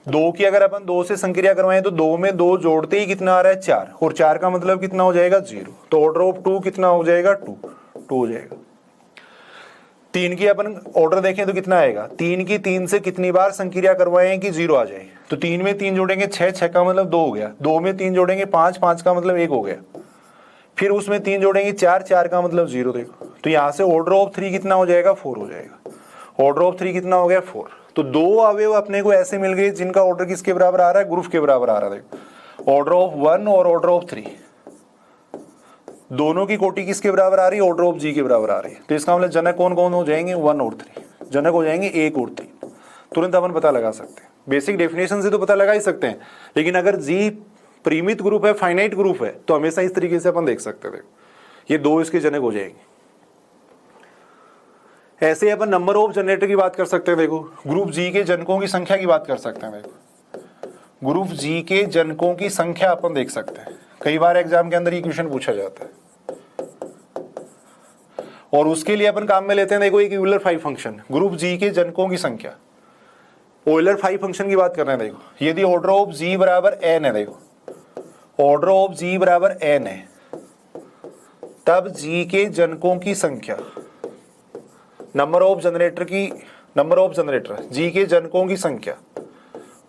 Speaker 1: 2 की अगर अपन 2 से संक्रिया करवाएं तो 2 में 2 जोड़ते ही कितना आ रहा है 4, और 4 का मतलब कितना हो जाएगा 0। तो ऑर्डर ऑफ 2 कितना हो जाएगा 2 हो जाएगा। 3 की अपन ऑर्डर देखें तो कितना आएगा, 3 की 3 से कितनी बार संक्रिया करवाएं कि 0 आ जाए। तो 3 में 3 जोड़ेंगे 6, 6 का मतलब 2 हो गया। 2 में 3 जोड़ेंगे 5, 5 का मतलब 1 हो गया। फिर उसमें 3 जोड़ेंगे 4, 4 का मतलब 0। देखो तो यहाँ से ऑर्डर ऑफ 3 कितना हो जाएगा 4 हो जाएगा। ऑर्डर ऑफ 3 कितना हो गया 4। तो 2 अवयव अपने को ऐसे मिल गए जिनका ऑर्डर किसके बराबर आ रहा है, ग्रुप के बराबर आ रहा है। देखो ऑर्डर ऑफ 1 और ऑर्डर ऑफ 3 दोनों की कोटि किसके बराबर आ रही है, ऑर्डर ऑफ G के बराबर आ रही है। तो इसका मतलब जनक कौन कौन हो जाएंगे, 1 और 3 जनक हो जाएंगे, 1 और 3। तुरंत अपन पता लगा सकते हैं, बेसिक डेफिनेशन से तो पता लगा ही सकते हैं। लेकिन अगर G परिमित ग्रुप है, फाइनाइट ग्रुप है, तो हमेशा इस तरीके से अपन देख सकते हैं। देखो ये 2 इसके जनक हो जाएंगे। ऐसे अपन नंबर ऑफ जनरेटर की बात कर सकते हैं। देखो ग्रुप G के जनकों की संख्या की बात कर सकते हैं। देखो ग्रुप G के जनकों की संख्या अपन देख सकते हैं। कई बार एग्जाम के अंदर ये क्वेश्चन पूछा जाता है और उसके लिए अपन काम में लेते हैं। देखो एक यूलर 5 फंक्शन, ग्रुप G के जनकों की संख्या, ओइलर 5 फंक्शन की बात कर रहे हैं। देखो यदि ऑर्डर ऑफ G बराबर n है, देखो ऑर्डर ऑफ G बराबर n है, तब G के जनकों की संख्या, नंबर ऑफ जनरेटर G के जनकों की संख्या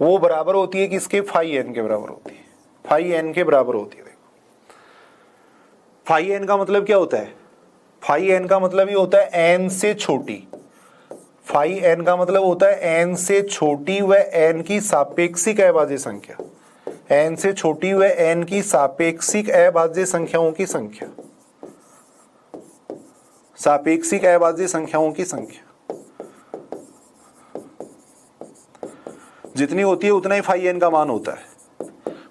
Speaker 1: वो बराबर होती है किसके, फाई n के बराबर होती है। फाई n के बराबर होती है। देखो फाई n का मतलब क्या होता है, फाई n का मतलब ये होता है n से छोटी। फाई n का मतलब होता है n से छोटी व n की सापेक्षिक अभाज्य संख्या, n से छोटी व n की सापेक्षिक अभाज्य संख्याओं की संख्या, सापेक्षिक अभाज्य संख्याओं की संख्या जितनी होती है उतना ही फाई n का मान होता है।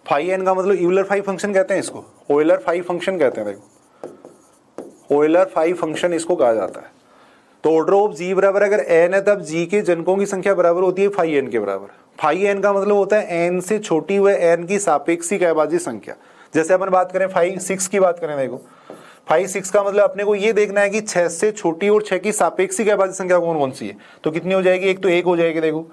Speaker 1: फाई n का मतलब यूलर 5 फंक्शन कहते हैं इसको, ओइलर 5 फंक्शन कहते हैं। देखो ओइलर 5 फंक्शन इसको कहा जाता है। तो ऑर्डर ऑफ G बराबर अगर n है तब G के जनकों की संख्या बराबर होती है फाई n के बराबर। फाई n का मतलब होता है n से छोटी व n की सापेक्षिक अभाज्य संख्या। जैसे अपन बात करें फाई 6 की बात करें, देखो फाई 6 का मतलब अपने को ये देखना है कि 6 से छोटी और 6 की सापेक्षिक अभाज्य संख्या कौन कौन सी है। तो कितनी हो जाएगी, एक तो 1 हो जाएगी। देखो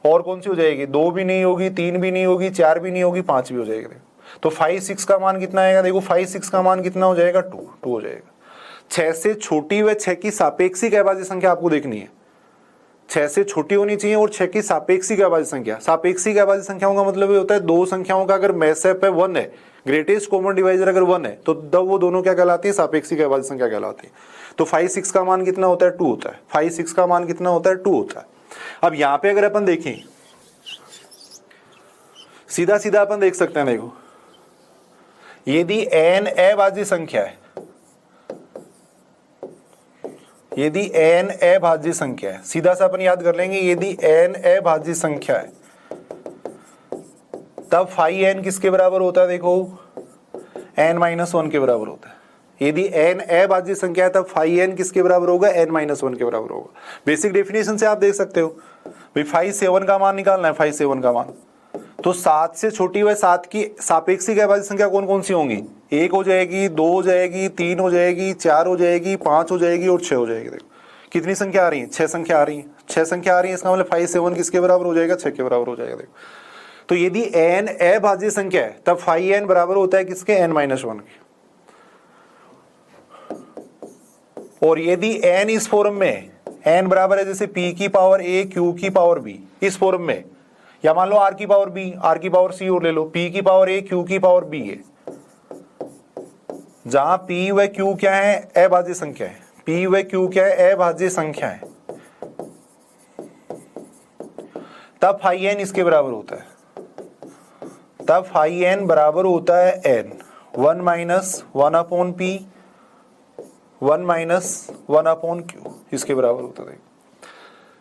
Speaker 1: और कौन सी हो जाएगी, 2 भी नहीं होगी, 3 भी नहीं होगी, 4 भी नहीं होगी, 5 भी हो जाएगी। तो 5 6 का मान कितना आएगा, देखो 5 6 का मान कितना हो जाएगा, 2 हो जाएगा। 6 से छोटी व 6 की सापेक्षिक अभाज्य संख्या आपको देखनी है, 6 से छोटी होनी चाहिए और 6 की सापेक्षिक अभाज्य संख्या। सापेक्षिक अभाज्य संख्याओं का मतलब ये होता है दो संख्याओं का अगर मैसअप है 1 है, ग्रेटेस्ट कॉमन डिवाइजर अगर 1 है, तो तब वो दोनों क्या कहलाती है, सापेक्षिक अभाज्य संख्या कहलाती है। तो 5 6 का मान कितना होता है, 2 होता है। 5 6 का मान कितना होता है, 2 होता है। अब यहां पे अगर अपन देखें, सीधा सीधा अपन देख सकते हैं, देखो यदि n अभाज्य संख्या है, यदि n अभाज्य संख्या है, सीधा सा अपन याद कर लेंगे, यदि n अभाज्य संख्या है तब फाई n किसके बराबर होता है, देखो n-1 के बराबर होता है। यदि n अभाज्य संख्या है तब फाई n किसके बराबर होगा, n-1 के बराबर होगा। बेसिक डेफिनेशन से आप देख सकते हो भाई 5 7 का मान निकालना है, 5 7 का मान, तो 7 से छोटी व 7 की सापेक्षिक अभाज्य संख्या कौन कौन सी होंगी, 1 हो जाएगी, 2 हो जाएगी, 3 हो जाएगी, 4 हो जाएगी, 5 हो जाएगी और 6 हो जाएगी। देखो कितनी संख्या आ रही है, 6 संख्या आ रही है, 6 संख्या आ रही है, इसका मतलब 5 7 किसके बराबर हो जाएगा, 6 के बराबर हो जाएगा। देखो तो यदि n अभाज्य संख्या है तब फाई n बराबर होता है किसके, n-1 के। और यदि n इस फॉर्म में, n बराबर है जैसे p की पावर a q की पावर b, इस फॉर्म में, या मान लो r की पावर b r की पावर c और ले लो, p की पावर a q की पावर b है, जहां p व q क्या है, अभाज्य संख्या है, p व q क्या है, अभाज्य संख्या है, तब फाई n इसके बराबर होता है, तब फाई n बराबर होता है n 1 - 1 upon p 1 - 1 upon q, इसके बराबर होता है।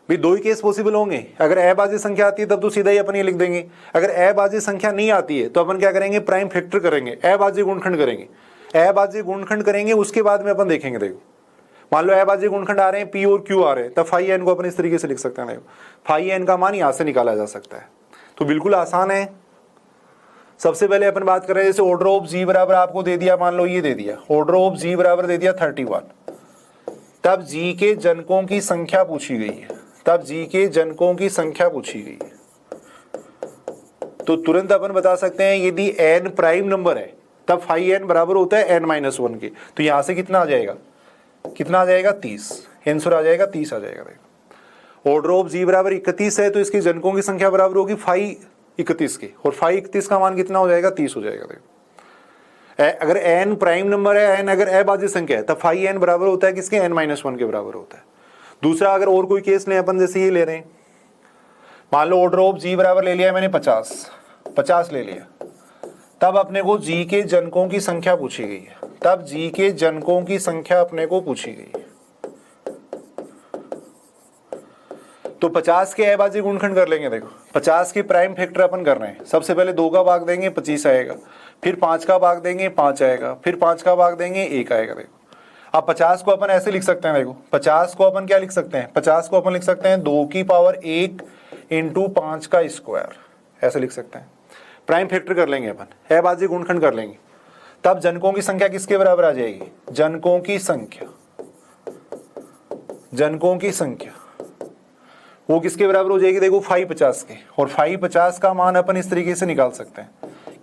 Speaker 1: भी दो ही केस पॉसिबल होंगे, अगर अभाज्य संख्या आती है तब तो सीधा ही अपन ये लिख देंगे, अगर अभाज्य संख्या नहीं आती है तो अपन क्या करेंगे, प्राइम फैक्टर करेंगे, अभाज्य गुणनखंड करेंगे, अभाज्य गुणनखंड करेंगे, उसके बाद में अपन देखेंगे। देखो मान लो अभाज्य गुणनखंड आ रहे हैं, p और q आ रहे हैं, तब फाई n को अपन इस तरीके से लिख सकते हैं। देखो फाई n का मान यहां से निकाला जा सकता है, तो बिल्कुल आसान है। सबसे पहले अपन बात कर रहे हैं, जैसे ऑर्डर ऑफ g बराबर आपको दे दिया, मान लो ये दे दिया, ऑर्डर ऑफ g बराबर दे दिया 31, तब g के जनकों की संख्या पूछी गई है, तब जी के जनकों की संख्या पूछी गई है, तो तुरंत अपन बता सकते हैं यदि n प्राइम नंबर है तब फाई n बराबर होता है n-1 के। तो यहां से कितना आ जाएगा, कितना आ जाएगा, 30, आंसर आ जाएगा 30 आ जाएगा। देखो ऑर्डर ऑफ जी बराबर 31 है तो इसके जनकों की संख्या बराबर होगी फाई 31 के, और फाई 31 का मान कितना हो जाएगा, 30 हो जाएगा। देखो अगर n प्राइम नंबर है, n अगर अभाज्य संख्या है, तब फाई n बराबर होता है किसके, n-1 के बराबर होता है। दूसरा अगर और कोई केस लें अपन, जैसे ये ले रहे हैं, मान लो ऑर्डर ऑफ जी बराबर ले लिया मैंने 50 ले लिया, तब अपने को जी के जनकों की संख्या पूछी गई है, तब जी के जनकों की संख्या अपने को पूछी गई है, तो 50 के अभाज्य गुणनखंड कर लेंगे। देखो 50 के प्राइम फैक्टर अपन कर रहे हैं, सबसे पहले 2 का भाग देंगे 25 आएगा, फिर 5 का भाग देंगे 5 आएगा, फिर 5 का भाग देंगे 1 आएगा। देखो अब 50 को अपन ऐसे लिख सकते हैं, देखो 50 को अपन क्या लिख सकते हैं, 50 को अपन लिख सकते हैं 2 की पावर 1 × 5 का स्क्वायर, ऐसे लिख सकते हैं। प्राइम फैक्टर कर लेंगे अपन, अभाज्य गुणनखंड कर लेंगे, तब जनकों की संख्या किसके बराबर आ जाएगी, जनकों की संख्या, जनकों की संख्या वो किसके बराबर हो जाएगी, देखो फाई 50 के, और फाई 50 का मान अपन इस तरीके से निकाल सकते हैं,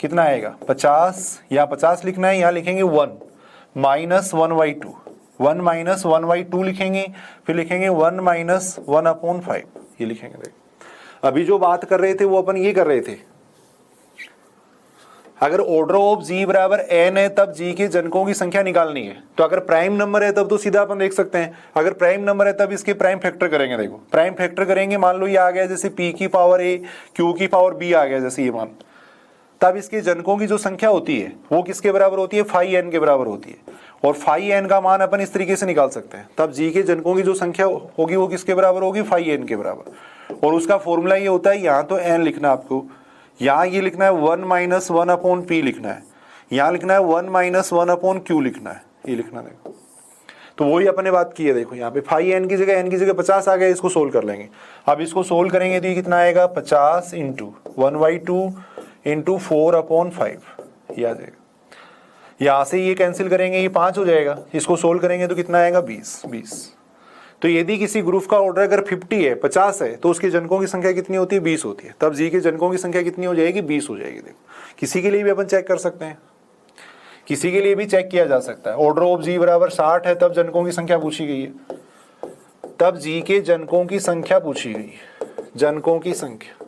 Speaker 1: कितना आएगा 50, या 50 लिखना है, यहाँ लिखेंगे 1 - 1/2, 1 - 1/2 लिखेंगे, फिर लिखेंगे 1 - 1/5, ये लिखेंगे। देखो अभी जो बात कर रहे थे वो अपन ये कर रहे थे, अगर ऑर्डर ऑफ जी बराबर n है तब जी के जनकों की संख्या निकालनी है, तो अगर प्राइम नंबर है तब तो सीधा अपन देख सकते हैं, अगर प्राइम नंबर है तब इसके प्राइम फैक्टर करेंगे। देखो प्राइम फैक्टर करेंगे, मान लो ये आ गया जैसे p की पावर a q की पावर b आ गया जैसे ये मान, तब इसके जनकों की जो संख्या होती है वो किसके बराबर होती है, फाई n के बराबर होती है, और फाई n का मान अपन इस तरीके से निकाल सकते हैं, तब जी के जनकों की जो संख्या होगी वो किसके बराबर होगी, फाई n के बराबर, और उसका फॉर्मूला ये होता है, यहाँ तो n लिखना आपको, यहाँ ये लिखना है 1 - 1/p लिखना है, यहाँ लिखना है 1 - 1/q लिखना है, ये लिखना है। देखो तो वही अपने बात की है, देखो यहाँ पे फाई n की जगह 50 आ गया, इसको सोल्व कर लेंगे। अब इसको सोल्व करेंगे तो ये कितना आएगा, 50 × 1/2 × 4/5, ये आ जाएगा। यहाँ से ये कैंसिल करेंगे, ये 5 हो जाएगा, इसको सोल्व करेंगे तो कितना आएगा, 20। तो यदि किसी ग्रुप का ऑर्डर अगर 50 है, 50 है, तो उसके जनकों की संख्या कितनी होती है? 20 होती है। तब जी के जनकों की संख्या कितनी हो जाएगी? 20 हो जाएगी। देखो किसी के लिए भी अपन चेक कर सकते हैं, किसी के लिए भी चेक किया जा सकता है। ऑर्डर ऑफ जी बराबर 60 है, तब जनकों की संख्या पूछी गई है, तब जी के जनकों की संख्या पूछी गई है, जनकों की संख्या,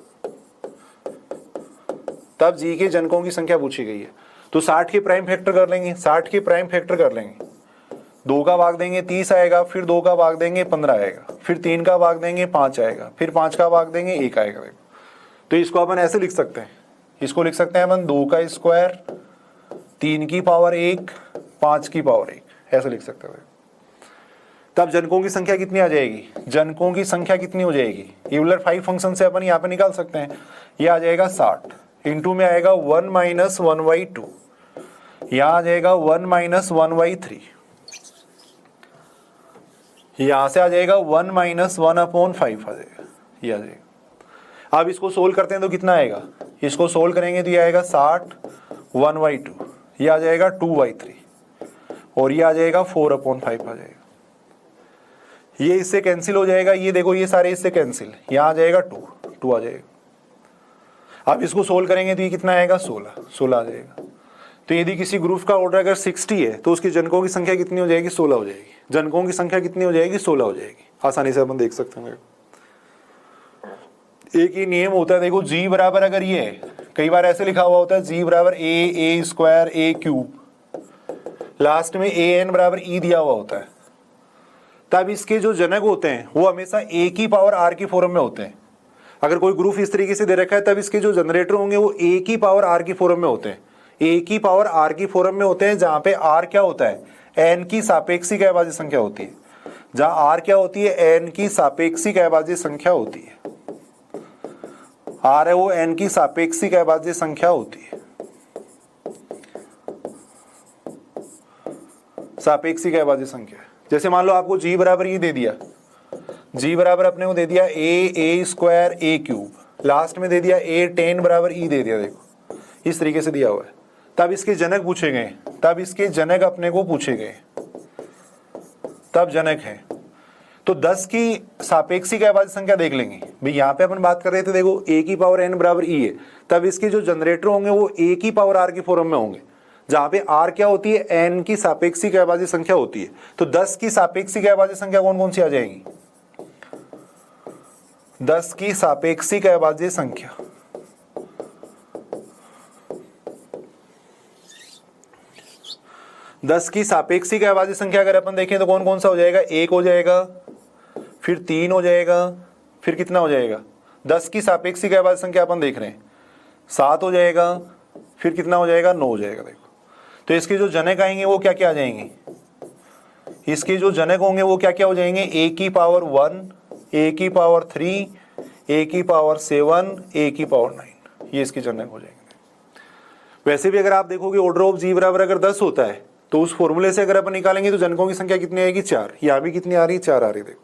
Speaker 1: तब जी के जनकों की संख्या पूछी गई है। तो 60 के प्राइम फैक्टर कर लेंगे, 60 के प्राइम फैक्टर कर लेंगे। 2 का भाग देंगे 30 आएगा, फिर 2 का भाग देंगे 15 आएगा, फिर 3 का भाग देंगे 5 आएगा, फिर 5 का भाग देंगे 1 आएगा। तो इसको अपन ऐसे लिख सकते हैं, इसको लिख सकते हैं अपन 2 का स्क्वायर 3 की पावर 1 5 की पावर 1, ऐसे लिख सकते हैं। तब जनकों की संख्या कितनी आ जाएगी? जनकों की संख्या कितनी हो जाएगी? यूलर 5 फंक्शन से अपन यहाँ पे निकाल सकते हैं। ये आ जाएगा 60, इंटू में आएगा 1 माइनस 1/2, यहाँ आ जाएगा 1 माइनस 1/3, यहां से आ जाएगा 1 माइनस 1/5 आ जाएगा, ये आ जाएगा। अब इसको सोल्व करते हैं तो कितना आएगा? इसको सोल्व करेंगे तो ये आएगा 60 1/2, ये आ जाएगा 2/3, और ये आ जाएगा 4/5 आ जाएगा। ये इससे कैंसिल हो जाएगा, ये देखो ये सारे इससे कैंसिल, यहाँ आ जाएगा 2 आ जाएगा। अब इसको सोल्व करेंगे तो ये कितना आएगा? 16 आ जाएगा। तो यदि किसी ग्रुप का ऑर्डर अगर 60 है तो उसकी जनकों की संख्या कितनी हो जाएगी? 16 हो जाएगी। जनकों की संख्या कितनी हो जाएगी? 16 हो जाएगी। आसानी से अपन देख सकते हैं। एक ही नियम होता है, देखो जी बराबर अगर ये है, कई बार ऐसे लिखा हुआ होता है जी बराबर ए स्क्वायर ए क्यूब, लास्ट में ए एन बराबर ई दिया हुआ होता है, तब इसके जो जनक होते हैं वो हमेशा ए की पावर आर की फॉर्म में होते हैं। अगर कोई ग्रुप इस तरीके से दे रखा है तब इसके जो जनरेटर होंगे वो ए की पावर आर की फॉर्म में होते हैं, ए की पावर आर की फॉर्म में होते हैं, जहां पे आर क्या होता है? एन की सापेक्षिक अभाज्य संख्या होती है। जहां आर क्या होती है? एन की सापेक्षिक अभाज्य संख्या होती है। आर है वो एन की सापेक्षिक अभाज्य संख्या होती है, सापेक्षिक अभाज्य संख्या। जैसे मान लो आपको जी बराबर ये दे दिया, जी बराबर अपने को दे दिया ए स्क्वायर ए क्यूब, लास्ट में दे दिया ए 10 बराबर ई दे दिया, देखो इस तरीके से दिया हुआ है। तब इसके जनक पूछे गए, तब इसके जनक अपने को पूछे गए, तब जनक है तो 10 की सापेक्षिक अभाज्य संख्या देख लेंगे भाई। यहाँ पे अपन बात कर रहे थे, देखो ए की पावर एन बराबर ई है, तब इसके जो जनरेटर होंगे वो ए की पावर आर की फॉर्म में होंगे, जहां पे आर क्या होती है? एन की सापेक्षिक अभाज्य संख्या होती है। तो 10 की सापेक्षिक अभाज्य संख्या कौन कौन सी आ जाएंगी? 10 की सापेक्षिक अभाज्य संख्या, दस की सापेक्षिक अभाज्य संख्या अगर अपन देखें तो कौन कौन सा हो जाएगा? 1 हो जाएगा, फिर 3 हो जाएगा, फिर कितना हो जाएगा? 10 की सापेक्षिक अभाज्य संख्या अपन देख रहे हैं 7 हो जाएगा, फिर कितना हो जाएगा? 9 हो जाएगा। देखो तो इसके जो जनक आएंगे वो क्या क्या आ जाएंगे? इसके जो जनक होंगे वो क्या क्या हो जाएंगे? ए की पावर 1, ए की पावर 3, ए की पावर 7, ए की पावर 9, ये इसके जनक हो जाएंगे। वैसे भी अगर आप देखोगे ऑर्डर ऑफ जी बराबर अगर 10 होता है तो उस फॉर्मूले से अगर अपन निकालेंगे तो जनकों की संख्या कितनी आएगी? 4। यहाँ भी कितनी आ रही है? 4 आ रही है। देखो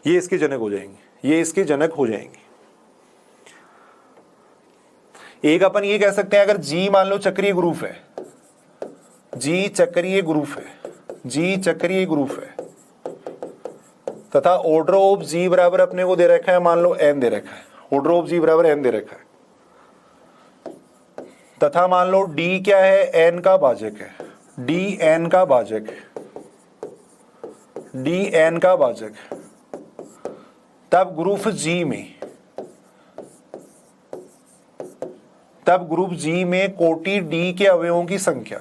Speaker 1: ये इसके जनक हो जाएंगे, ये इसके जनक हो जाएंगे। एक अपन ये कह सकते हैं, अगर जी मान लो चक्रीय ग्रुप है, जी चक्रीय ग्रुप है, जी चक्रीय ग्रुप है, तथा ऑर्डर ऑफ जी बराबर अपने को दे रखा है, मान लो एन दे रखा है, ऑर्डर ऑफ जी बराबर एन दे रखा है, तथा मान लो डी क्या है? एन का भाजक है, डी एन का भाजक है, डी एन का भाजक है। तब ग्रुप जी में, तब ग्रुप जी में कोटि डी के अवयवों की संख्या,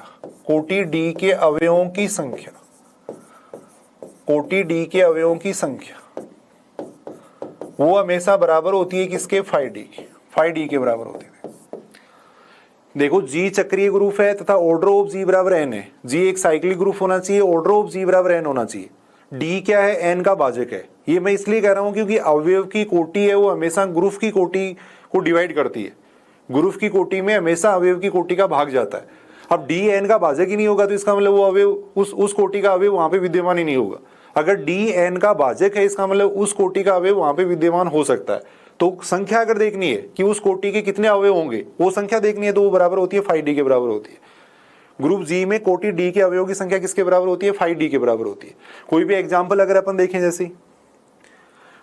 Speaker 1: कोटि डी के अवयवों की संख्या, कोटि डी के अवयवों की संख्या वो हमेशा बराबर होती है किसके? फाइ डी के, फाइ डी के बराबर होती है। देखो जी चक्रीय ग्रुप है तथा ऑर्डर ऑफ जी बराबर एन है, जी एक साइक्लिक ग्रुप होना चाहिए, ऑर्डर ऑफ जी बराबर एन होना चाहिए, डी क्या है? एन का भाजक है। ये मैं इसलिए कह रहा हूं क्योंकि अवयव की कोटि है वो हमेशा ग्रुप की कोटि को डिवाइड करती है, ग्रुप की कोटि में हमेशा अवयव की कोटि का भाग जाता है। अब डी एन का भाजक ही नहीं होगा तो इसका मतलब वो अवयव उस कोटि का अवयव वहां पे विद्यमान ही नहीं होगा। अगर डी एन का भाजक है इसका मतलब उस कोटि का अवयव वहां पे विद्यमान हो सकता है। तो संख्या अगर देखनी है कि उस कोटि के कितने अवयव होंगे, वो संख्या देखनी है तो वो बराबर होती है फाइ डी के बराबर होती है। ग्रुप जी में कोटि डी के अवयवों की संख्या किसके बराबर होती है? फाइ डी के बराबर होती है। कोई भी एग्जाम्पल अगर अपन देखें, जैसे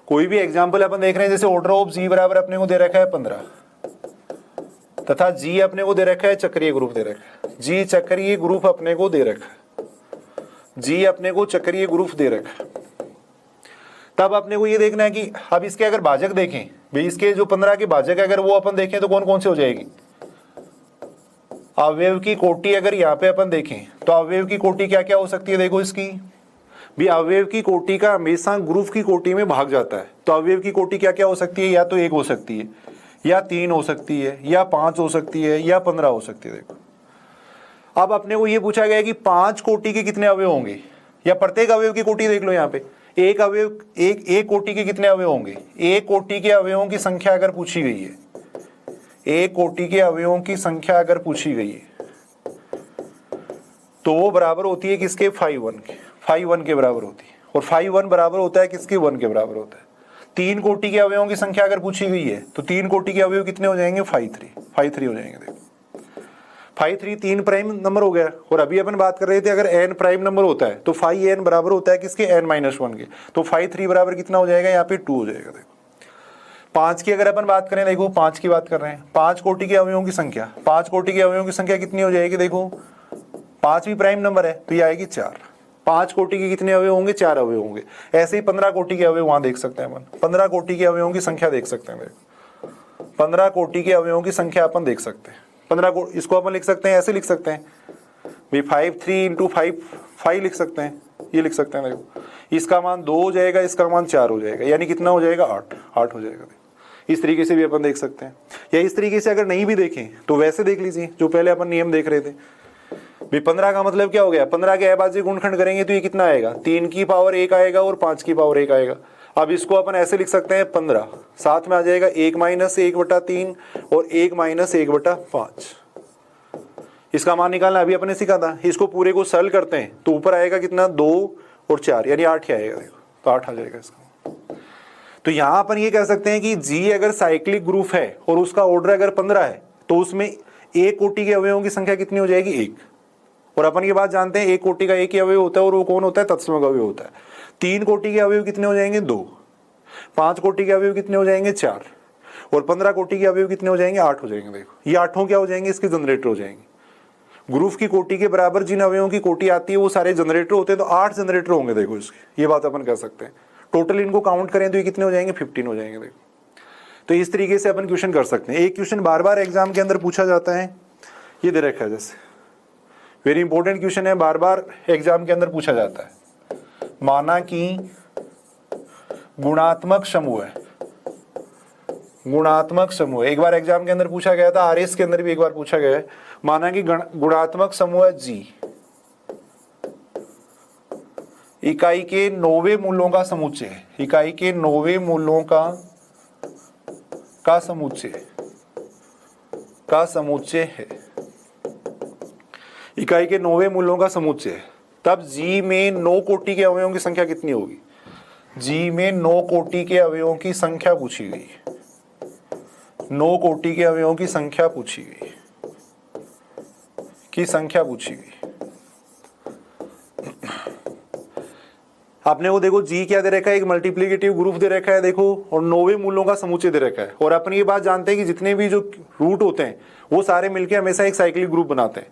Speaker 1: कोई भी एग्जाम्पल अपन देख रहे हैं, जैसे ऑर्डर ऑफ जी बराबर अपने को दे रखा है 15 तथा जी अपने को दे रखा है चक्रीय ग्रुप दे रखा है, जी चक्रीय ग्रुप अपने को दे रखा है, जी अपने को चक्रीय ग्रुप दे रखा है। तब अपने को ये देखना है कि अब इसके अगर भाजक देखें भाई, इसके जो 15 के भाजक अगर वो अपन देखें तो कौन कौन से हो जाएगी। अवयव की कोटि अगर यहाँ पे अपन देखें तो अवयव की कोटि क्या क्या हो सकती है, देखो इसकी भी अवयव की कोटि का हमेशा ग्रुप की कोटि में भाग जाता है। तो अवयव की कोटि क्या क्या हो सकती है, या तो 1 हो सकती है, या 3 हो सकती है, या 5 हो सकती है, या 15 हो सकती है। देखो अब अपने को ये पूछा गया कि 5 कोटि के कितने अवयव होंगे, या प्रत्येक अवयव की कोटि देख लो यहाँ पे, एक अवयव एक कोटि के कितने अवयव होंगे। एक कोटि के अवयवों की संख्या अगर पूछी गई है, एक कोटि के अवयवों की संख्या अगर पूछी गई है तो वो बराबर होती है किसके, 5 1 के बराबर होती है। और 5 1 बराबर होता है किसके, 1 के बराबर होता है। 3 कोटि के अवयवों की संख्या अगर पूछी गई है तो 3 कोटि के अवयव कितने हो जाएंगे, 5 3 हो जाएंगे। देखो 5 3 3 प्राइम नंबर हो गया। और अभी अपन बात कर रहे थे अगर n प्राइम नंबर होता है तो 5 n बराबर होता है किसके, n-1 के। तो 5 3 बराबर कितना हो जाएगा, यहाँ पे 2 हो जाएगा। देखो 5 की अगर अपन बात करें, देखो 5 की बात कर रहे हैं, 5 कोटि के अवयवों की संख्या, 5 कोटि के अवयवों की संख्या कितनी हो जाएगी, देखो 5 भी प्राइम नंबर है तो ये आएगी 4। 5 कोटि के कितने अवयव होंगे, 4 अवयव होंगे। ऐसे ही 15 कोटि के अवयव वहां देख सकते हैं अपन, 15 कोटि के अवयवों की संख्या देख सकते हैं। देखो 15 कोटि के अवयवों की संख्या अपन देख सकते हैं। 15 इसको अपन लिख सकते हैं, ऐसे लिख सकते हैं भाई 5 3 इंटू 5 लिख सकते हैं, ये लिख सकते हैं। देखो इसका मान 2 हो जाएगा, इसका मान 4 हो जाएगा, यानी कितना हो जाएगा, 8 हो जाएगा। इस तरीके से भी अपन देख सकते हैं। या इस तरीके से अगर नहीं भी देखें तो वैसे देख लीजिए जो पहले अपन नियम देख रहे थे भाई 15 का मतलब क्या हो गया, 15 के अभाज्य गुणनखंड करेंगे तो ये कितना आएगा, 3 की पावर 1 आएगा और 5 की पावर 1 आएगा। अब इसको अपन ऐसे लिख सकते हैं 15, साथ में आ जाएगा 1 - 1/3 और 1 - 1/5। इसका मान निकालना अभी अपने सीखा था। इसको पूरे को सरल करते हैं तो ऊपर आएगा कितना, 2 और 4 यानी 8 ही आएगा। देखो तो 8 आ जाएगा इसका। तो यहां अपन ये कह सकते हैं कि जी अगर साइक्लिक ग्रुप है और उसका ऑर्डर अगर 15 है तो उसमें एक कोटि के अवयवों की संख्या कितनी हो जाएगी, 1। और अपन ये बात जानते हैं एक कोटि का एक ही अवयव होता है और वो कौन होता है, तत्समक अवयव होता है। 3 कोटि के अवयव कितने हो जाएंगे, 2। 5 कोटि के अवयव कितने हो जाएंगे, 4। और 15 कोटि के अवयव कितने हो जाएंगे, 8 हो जाएंगे। देखो ये 8 क्या हो जाएंगे, इसके जनरेटर हो जाएंगे। ग्रुप की कोटि के बराबर जिन अवयवों की कोटि आती है वो सारे जनरेटर होते हैं, तो 8 जनरेटर होंगे। देखो इसके, ये बात अपन कह सकते हैं। टोटल इनको काउंट करें तो ये कितने हो जाएंगे, 15 हो जाएंगे। देखो तो इस तरीके से अपन क्वेश्चन कर सकते हैं। एक क्वेश्चन बार बार एग्जाम के अंदर पूछा जाता है, ये दे रखा है, जैसे वेरी इंपॉर्टेंट क्वेश्चन है, बार बार एग्जाम के अंदर पूछा जाता है। माना कि गुणात्मक समूह है, गुणात्मक समूह एक बार एग्जाम के अंदर पूछा गया था, आरएस के अंदर भी एक बार पूछा गया है। माना कि गुणात्मक समूह है जी, इकाई के 9वें मूलों का समुच्चय है, इकाई के 9वें मूलों का समुच्चय है, इकाई के 9वें मूलों का समुच्चय है। तब जी में 9 कोटि के अवयवों की संख्या कितनी होगी, जी में 9 कोटि के अवयवों की संख्या पूछी गई, 9 कोटि के अवयवों की संख्या पूछी गई, आपने वो देखो जी क्या दे रखा है, एक मल्टीप्लिकेटिव ग्रुप दे रखा है, देखो, और 9वें मूलों का समुच्चय दे रखा है। और अपन ये बात जानते हैं कि जितने भी जो रूट होते हैं वो सारे मिलके हमेशा एक साइक्लिक ग्रुप बनाते हैं।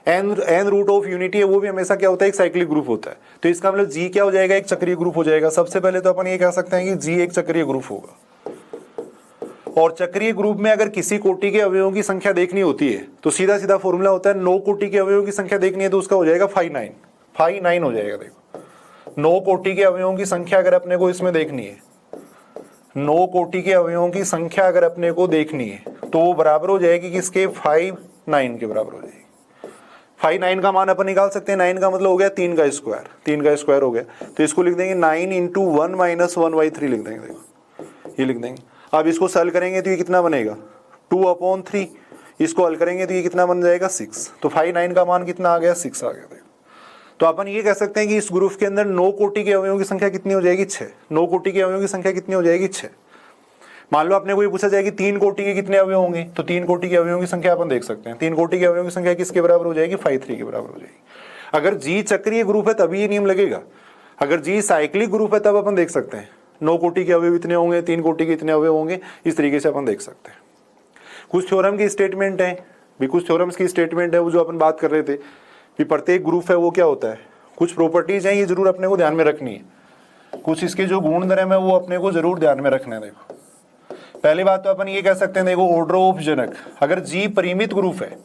Speaker 1: एन रूट ऑफ यूनिटी है वो भी हमेशा क्या होता है, एक साइक्लिक ग्रुप होता है। तो इसका मतलब जी क्या हो जाएगा, एक चक्रीय ग्रुप हो जाएगा। सबसे पहले तो अपन ये कह सकते हैं कि जी एक चक्रीय ग्रुप होगा। और चक्रीय ग्रुप में अगर किसी कोटि के अवयवों की संख्या देखनी होती है तो सीधा सीधा फॉर्मूला होता है, 9 कोटि के अवयवों की संख्या देखनी है तो उसका हो जाएगा 5 9 हो जाएगा। देखो 9 कोटि के अवयवों की संख्या अगर अपने को इसमें देखनी है, 9 कोटि के अवयवों की संख्या अगर अपने को देखनी है तो वो बराबर हो जाएगी किसके, 5 9 के बराबर हो जाएगी। 5 9 का मान अपन निकाल सकते हैं। 9 का मतलब हो गया 3 का स्क्वायर, 3 का स्क्वायर हो गया तो इसको लिख देंगे 9 × 1 - 1/3 लिख देंगे। देखो ये लिख देंगे। अब इसको सॉल्व करेंगे तो ये कितना बनेगा, 2/3। इसको हल करेंगे तो ये कितना बन जाएगा, 6। तो 5 9 का मान कितना आ गया, 6 आ गया। देखो तो अपन ये कह सकते हैं कि इस ग्रुप के अंदर 9 कोटि के अवयवों की संख्या कितनी हो जाएगी, 6। 9 कोटि के अवयवों की संख्या कितनी हो जाएगी, 6। मान लो अपने को ये पूछा जाए कि 3 कोटि के कितने अवयव होंगे, तो 3 कोटि के अवयवों की संख्या अपन देख सकते हैं। 3 कोटि के अवयवों की संख्या किसके बराबर हो जाएगी, 5 3 के बराबर हो जाएगी। अगर जी चक्रीय ग्रुप है तभी ये नियम लगेगा, अगर जी साइक्लिक ग्रुप है तब अपन देख सकते हैं। 9 कोटि के अवयव इतने होंगे, 3 कोटि के इतने अवयव होंगे, इस तरीके से अपन देख सकते हैं। कुछ थ्योरम की स्टेटमेंट है भी, कुछ थ्योरम्स की स्टेटमेंट है वो जो अपन बात कर रहे थे कि प्रत्येक ग्रुप है वो क्या होता है, कुछ प्रॉपर्टीज हैं ये जरूर अपने को ध्यान में रखनी है, कुछ इसके जो गुण धर्म है वो अपने को जरूर ध्यान में रखना है। देखो पहली बात तो अपन ये कह सकते हैं, देखो ऑर्डर ऑफ जनक, अगर जी परिमित ग्रुप है,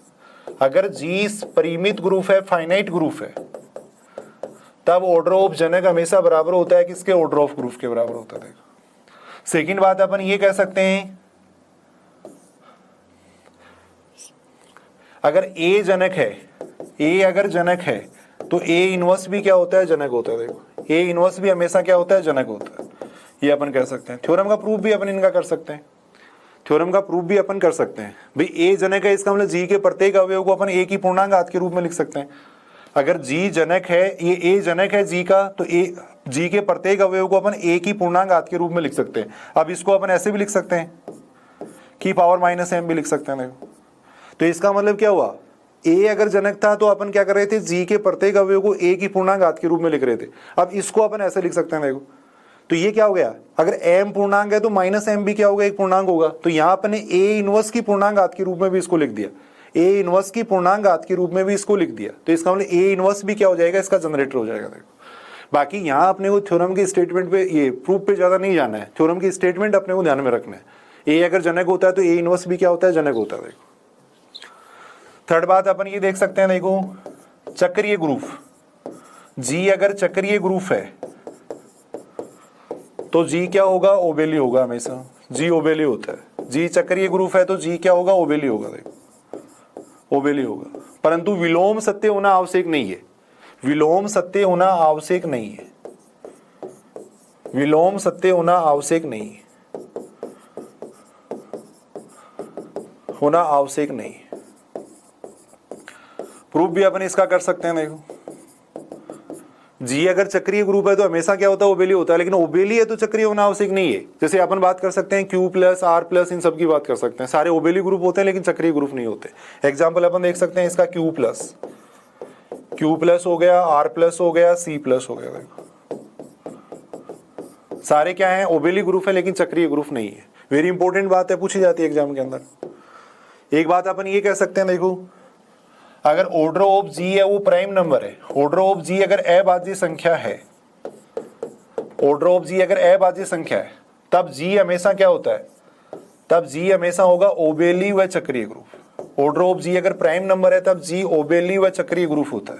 Speaker 1: अगर जी परिमित ग्रुप है, फाइनाइट ग्रुप है, तब ऑर्डर ऑफ जनक हमेशा बराबर होता है किसके, ऑर्डर ऑफ ग्रुप के बराबर होता है। देखो सेकंड बात अपन ये कह सकते हैं, अगर ए जनक है, ए अगर जनक है तो ए इनवर्स भी क्या होता है, जनक होता है। देखो ए इनवर्स भी हमेशा क्या होता है, जनक होता है, ये अपन कह सकते हैं। थ्योरम का प्रूफ भी अपन इनका कर सकते हैं, थ्योरम का प्रूफ भी अपन कर सकते हैं भाई। ए जनक है इसका मतलब जी के प्रत्येक अवयव को अपन ए की पूर्णांक घात के रूप में लिख सकते हैं। अगर जी जनक है, ये ए जनक है जी का, तो ए जी के प्रत्येक अवयव को अपन ए की पूर्णांक घात के रूप में लिख सकते हैं। अब इसको अपन ऐसे भी लिख सकते हैं कि पावर -m भी लिख सकते हैं। देखो तो इसका मतलब क्या हुआ, ए अगर जनक था तो अपन क्या कर रहे थे, जी के प्रत्येक अवयव को ए की पूर्णांक घात के रूप में लिख रहे थे। अब इसको अपन ऐसे लिख सकते हैं। देखो तो ये क्या हो गया, अगर m पूर्णांक है तो -m भी क्या होगा, एक पूर्णांक होगा। तो यहाँ अपने ए इनवर्स की पूर्णांक घात के रूप में भी इसको लिख दिया, ए इनवर्स की पूर्णांक घात के रूप में भी इसको लिख दिया। तो इसका मतलब ए इनवर्स भी क्या हो जाएगा, इसका जनरेटर हो जाएगा। देखो बाकी यहाँ अपने को थ्योरम के स्टेटमेंट पे, ये प्रूफ पे ज्यादा नहीं जाना है, थ्योरम की स्टेटमेंट अपने को ध्यान में रखना है। ए अगर जनक होता है तो ए इनवर्स भी क्या होता है, जनक होता है। देखो थर्ड बात अपन ये देख सकते हैं, देखो चक्रीय ग्रुप, जी अगर चक्रीय ग्रुप है तो जी क्या होगा, ओबेली होगा, हमेशा जी ओबेली होता है। जी चक्रीय ग्रुप है तो जी क्या होगा, ओबेली होगा। देखो ओबेली होगा, परंतु विलोम सत्य होना आवश्यक नहीं है, विलोम सत्य होना आवश्यक नहीं है, विलोम सत्य होना आवश्यक नहीं है, होना आवश्यक नहीं है। प्रूफ भी अपन इसका कर सकते हैं। देखो जी अगर चक्रीय ग्रुप है तो हमेशा क्या होता है, ओबेली होता है, लेकिन ओबेली है तो चक्रीय होना आवश्यक नहीं है। जैसे अपन बात कर सकते हैं Q प्लस R प्लस, इन सब की बात कर सकते हैं, सारे ओबेली ग्रुप होते हैं लेकिन चक्रीय ग्रुप नहीं होते। एग्जाम्पल अपन देख सकते हैं इसका Q प्लस हो गया, R प्लस हो गया, C प्लस हो गया। देखो सारे क्या है, ओबेली ग्रुप है लेकिन चक्रीय ग्रुप नहीं है। वेरी इंपॉर्टेंट बात है, पूछी जाती है एग्जाम के अंदर। एक बात अपन ये कह सकते हैं, देखो अगर ऑर्डर ऑफ जी है वो प्राइम नंबर है, ऑर्डर ऑफ जी अगर अभाज्य संख्या है, ऑर्डर ऑफ जी अगर अभाज्य संख्या है, तब जी हमेशा क्या होता है, तब जी हमेशा होगा ओबेली व चक्रीय ग्रुप। ऑर्डर ऑफ जी अगर प्राइम नंबर है तब जी ओबेली व चक्रीय ग्रुप होता है।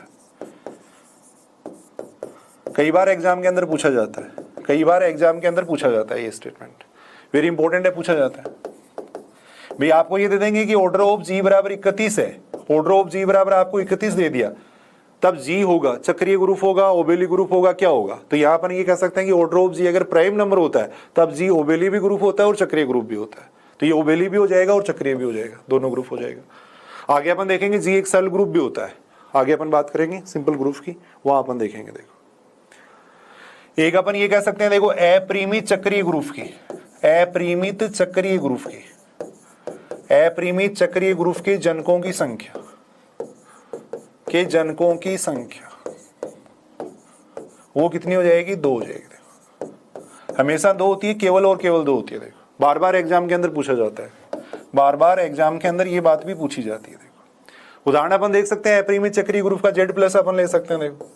Speaker 1: कई बार एग्जाम के अंदर पूछा जाता है, कई बार एग्जाम के अंदर पूछा जाता है ये स्टेटमेंट, वेरी इंपॉर्टेंट है, पूछा जाता है। भाई आपको ये दे देंगे कि ऑर्डर ऑफ जी बराबर 31 है, ऑर्डर ऑफ जी बराबर आपको 31 दे दिया, तब जी होगा, चक्रीय ग्रुप होगा, ओबेली ग्रुप होगा, क्या होगा। तो यहाँ पर ये कह सकते हैं कि ऑर्डर ऑफ जी अगर प्राइम नंबर होता है तब जी ओबेली भी ग्रुप होता है और चक्रीय ग्रुप भी होता है। तो ये ओबेली भी हो जाएगा और चक्रीय भी हो जाएगा, दोनों ग्रुप हो जाएगा। आगे अपन देखेंगे जी एक सरल ग्रुप भी होता है, आगे अपन बात करेंगे सिंपल ग्रुप की, वहां अपन देखेंगे। देखो एक अपन ये कह सकते हैं, देखो अपरिमित चक्रीय ग्रुप की, अपरिमित चक्रीय ग्रुप की, अपरिमित चक्रीय ग्रुप के जनकों की संख्या, के जनकों की संख्या वो कितनी हो जाएगी, 2 हो जाएगी। देखो हमेशा 2 होती है, केवल और केवल 2 होती है। देखो बार बार एग्जाम के अंदर पूछा जाता है, बार बार एग्जाम के अंदर ये बात भी पूछी जाती है। देखो उदाहरण अपन देख सकते हैं, अपरिमित चक्रीय ग्रुप का Z प्लस अपन ले सकते हैं। देखो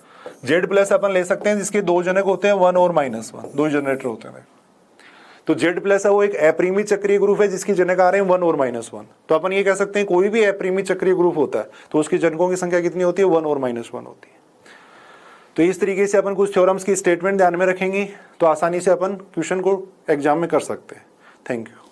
Speaker 1: Z प्लस अपन ले सकते हैं जिसके 2 जनक होते हैं, 1 और -1, 2 जनरेटर होते हैं। तो Z प्लस है वो एक अपरिमित चक्रीय ग्रुप है जिसके जनक आ रहे हैं 1 और -1। तो अपन ये कह सकते हैं कोई भी अपरिमित चक्रीय ग्रुप होता है तो उसके जनकों की संख्या कितनी होती है, 1 और -1 होती है। तो इस तरीके से अपन कुछ थ्योरम्स की स्टेटमेंट ध्यान में रखेंगे तो आसानी से अपन क्वेश्चन को एग्जाम में कर सकते हैं। Thank you.